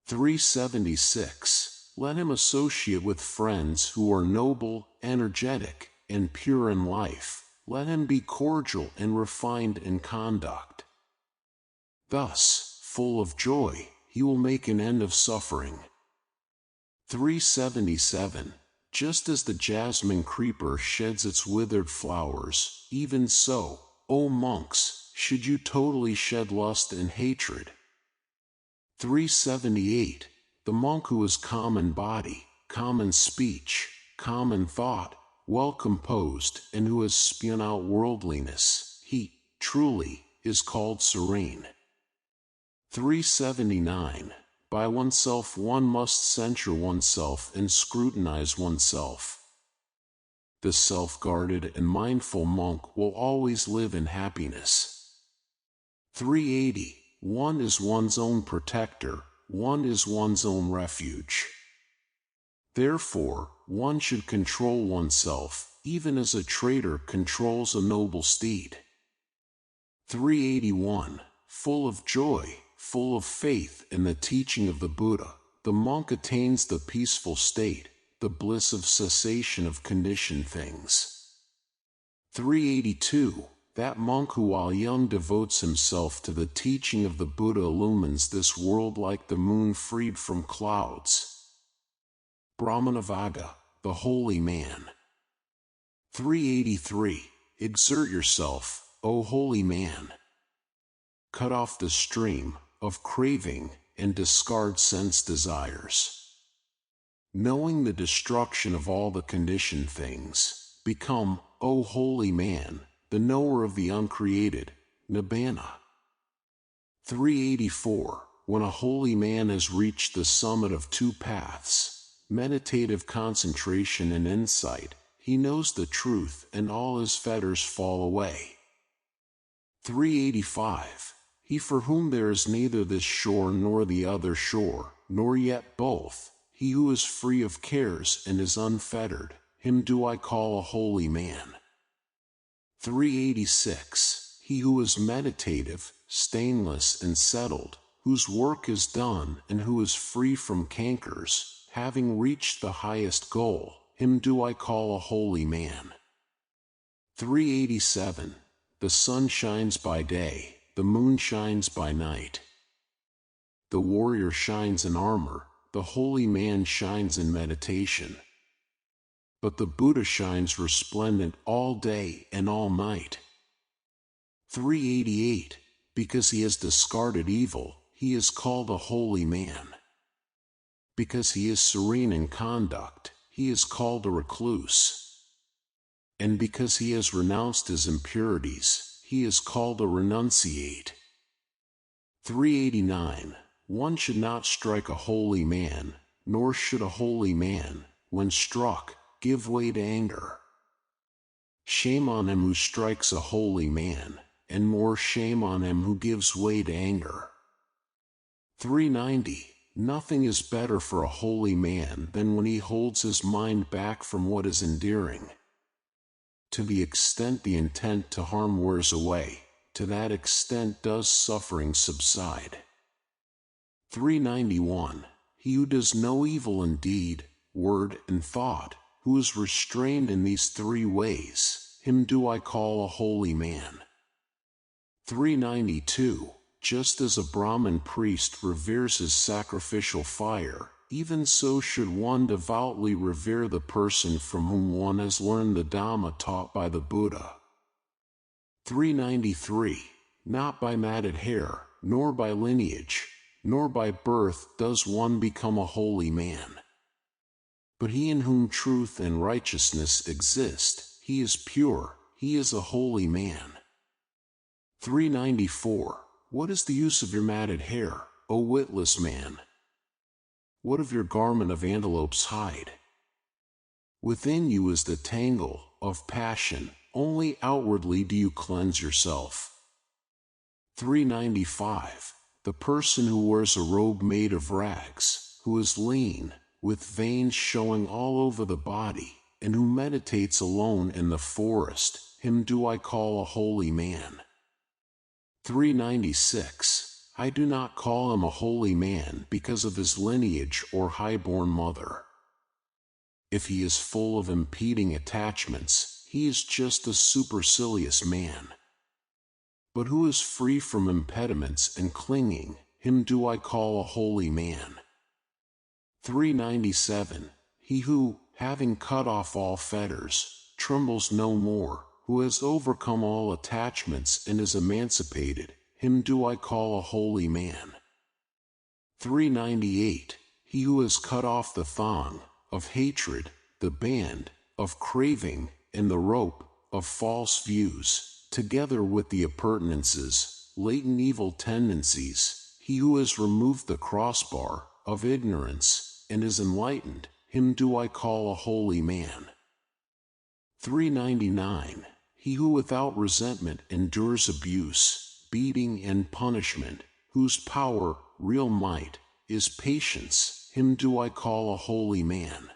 376. Let him associate with friends who are noble, energetic, and pure in life. Let him be cordial and refined in conduct. Thus, full of joy, he will make an end of suffering. 377. Just as the jasmine creeper sheds its withered flowers, even so, O monks, should you totally shed lust and hatred. 378. The monk who is calm in body, calm in speech, calm in thought, well composed, and who has spun out worldliness, he, truly, is called serene. 379. By oneself one must censure oneself and scrutinize oneself. The self-guarded and mindful monk will always live in happiness. 380. One is one's own protector, one is one's own refuge. Therefore, one should control oneself, even as a trader controls a noble steed. 381. Full of joy, full of faith in the teaching of the Buddha, the monk attains the peaceful state, the bliss of cessation of conditioned things. 382. That monk who while young devotes himself to the teaching of the Buddha illumines this world like the moon freed from clouds. Brahmanavaga, the holy man. 383. Exert yourself, O holy man. Cut off the stream of craving and discard sense desires. Knowing the destruction of all the conditioned things, become, O holy man, the knower of the uncreated, Nibbana. 384. When a holy man has reached the summit of two paths, meditative concentration and insight, he knows the truth and all his fetters fall away. 385. He for whom there is neither this shore nor the other shore, nor yet both, he who is free of cares and is unfettered, him do I call a holy man. 386. He who is meditative, stainless and settled, whose work is done and who is free from cankers, having reached the highest goal, him do I call a holy man. 387. The sun shines by day, the moon shines by night. The warrior shines in armor, the holy man shines in meditation. But the Buddha shines resplendent all day and all night. 388. Because he has discarded evil, he is called a holy man. Because he is serene in conduct, he is called a recluse. And because he has renounced his impurities, he is called a renunciate. 389. One should not strike a holy man, nor should a holy man, when struck, give way to anger. Shame on him who strikes a holy man, and more shame on him who gives way to anger. 390. Nothing is better for a holy man than when he holds his mind back from what is endearing. To the extent the intent to harm wears away, to that extent does suffering subside. 391. He who does no evil in deed, word, and thought, who is restrained in these three ways, him do I call a holy man. 392. Just as a Brahmin priest reveres his sacrificial fire, even so should one devoutly revere the person from whom one has learned the Dhamma taught by the Buddha. 393. Not by matted hair, nor by lineage, nor by birth does one become a holy man. But he in whom truth and righteousness exist, he is pure, he is a holy man. 394. What is the use of your matted hair, O witless man? What of your garment of antelope's hide? Within you is the tangle of passion, only outwardly do you cleanse yourself. 395. The person who wears a robe made of rags, who is lean, with veins showing all over the body, and who meditates alone in the forest, him do I call a holy man. 396. I do not call him a holy man because of his lineage or high-born mother. If he is full of impeding attachments, he is just a supercilious man. But who is free from impediments and clinging, him do I call a holy man. 397. He who, having cut off all fetters, trembles no more, who has overcome all attachments and is emancipated, him do I call a holy man. 398. He who has cut off the thong of hatred, the band of craving, and the rope of false views, together with the appurtenances, latent evil tendencies, he who has removed the crossbar of ignorance and is enlightened, him do I call a holy man. 399. He who without resentment endures abuse, beating and punishment, whose power, real might, is patience, him do I call a holy man.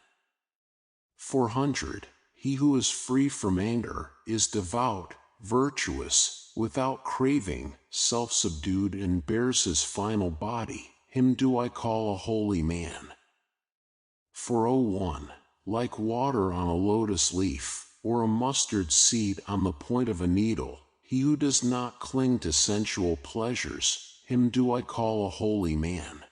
400. He who is free from anger, is devout, virtuous, without craving, self-subdued and bears his final body, him do I call a holy man. 401. Like water on a lotus leaf, or a mustard seed on the point of a needle, he who does not cling to sensual pleasures, him do I call a holy man.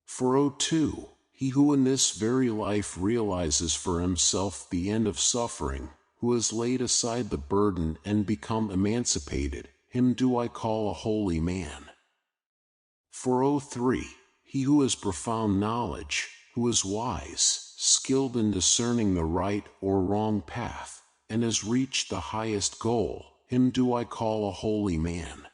402. He who in this very life realizes for himself the end of suffering, who has laid aside the burden and become emancipated, him do I call a holy man. 403. He who has profound knowledge, who is wise, skilled in discerning the right or wrong path, and has reached the highest goal, him do I call a holy man.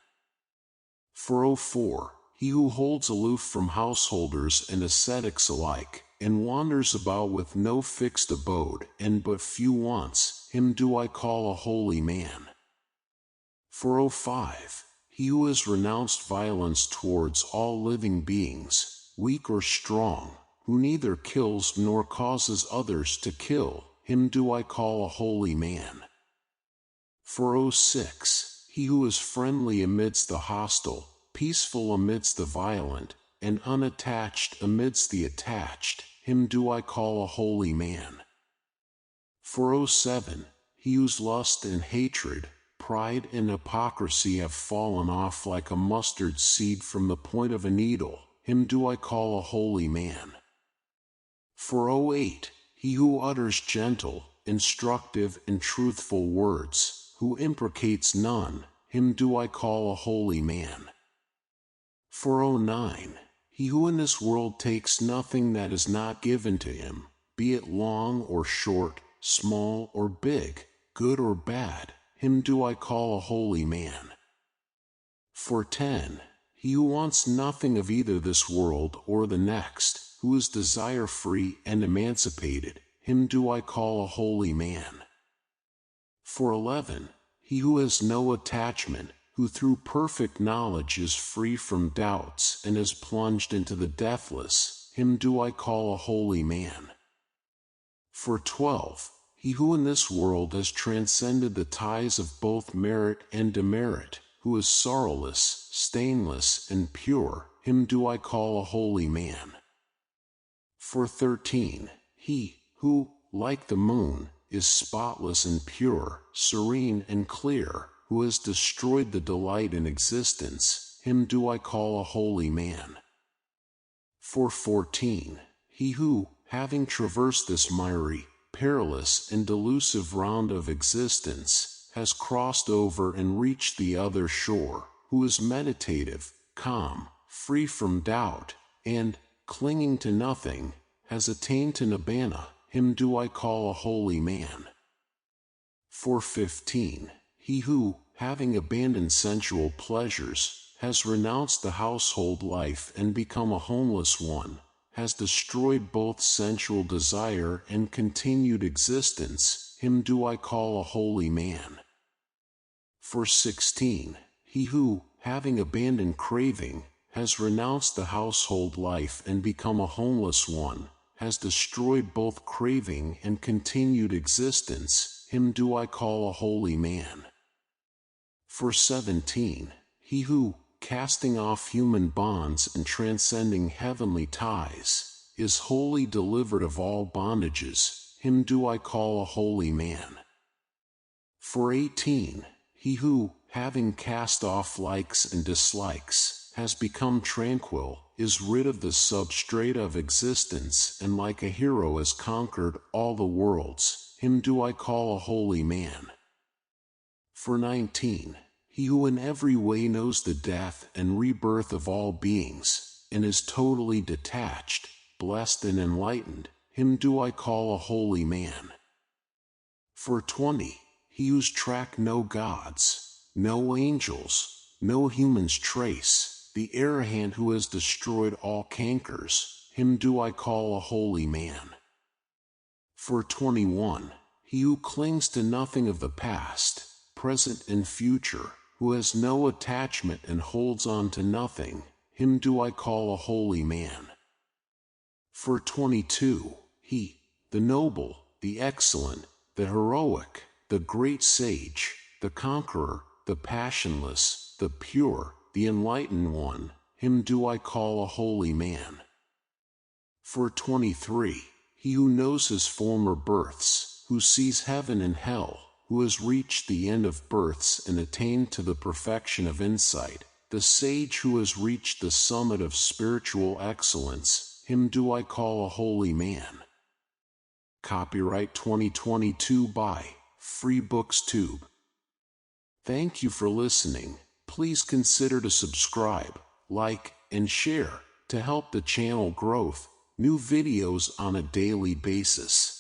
404. He who holds aloof from householders and ascetics alike, and wanders about with no fixed abode and but few wants, him do I call a holy man. 405. He who has renounced violence towards all living beings, weak or strong, who neither kills nor causes others to kill, him do I call a holy man. 406. He who is friendly amidst the hostile, peaceful amidst the violent, and unattached amidst the attached, him do I call a holy man. 407. He whose lust and hatred, pride and hypocrisy have fallen off like a mustard seed from the point of a needle, him do I call a holy man. 408. He who utters gentle, instructive and truthful words, who imprecates none, him do I call a holy man. 409. He who in this world takes nothing that is not given to him, be it long or short, small or big, good or bad, him do I call a holy man. 410. He who wants nothing of either this world or the next, who is desire-free and emancipated, him do I call a holy man. 411. He who has no attachment, who through perfect knowledge is free from doubts and is plunged into the deathless, him do I call a holy man. 412. He who in this world has transcended the ties of both merit and demerit, who is sorrowless, stainless, and pure, him do I call a holy man. 413. He who, like the moon, is spotless and pure, serene and clear, who has destroyed the delight in existence, him do I call a holy man. 414. He who, having traversed this miry, perilous and delusive round of existence, has crossed over and reached the other shore, who is meditative, calm, free from doubt, and, clinging to nothing, has attained to nibbana, him do I call a holy man. 415. He who, having abandoned sensual pleasures, has renounced the household life and become a homeless one, has destroyed both sensual desire and continued existence, him do I call a holy man. 416. He who, having abandoned craving, has renounced the household life and become a homeless one, has destroyed both craving and continued existence, him do I call a holy man. 417. He who, casting off human bonds and transcending heavenly ties, is wholly delivered of all bondages, him do I call a holy man. 418. He who, having cast off likes and dislikes, has become tranquil, is rid of the substrata of existence and like a hero has conquered all the worlds, him do I call a holy man. 419. He who in every way knows the death and rebirth of all beings, and is totally detached, blessed and enlightened, him do I call a holy man. 420. He whose track no gods, no angels, no humans trace, the arahant who has destroyed all cankers, him do I call a holy man. 421. He who clings to nothing of the past, present and future, who has no attachment and holds on to nothing, him do I call a holy man. For 22, he, the noble, the excellent, the heroic, the great sage, the conqueror, the passionless, the pure, the enlightened one, him do I call a holy man. For 23, he who knows his former births, who sees heaven and hell, who has reached the end of births and attained to the perfection of insight, the sage who has reached the summit of spiritual excellence, him do I call a holy man. Copyright 2022 by Free Books Tube. Thank you for listening. Please consider to subscribe, like, and share to help the channel growth. New videos on a daily basis.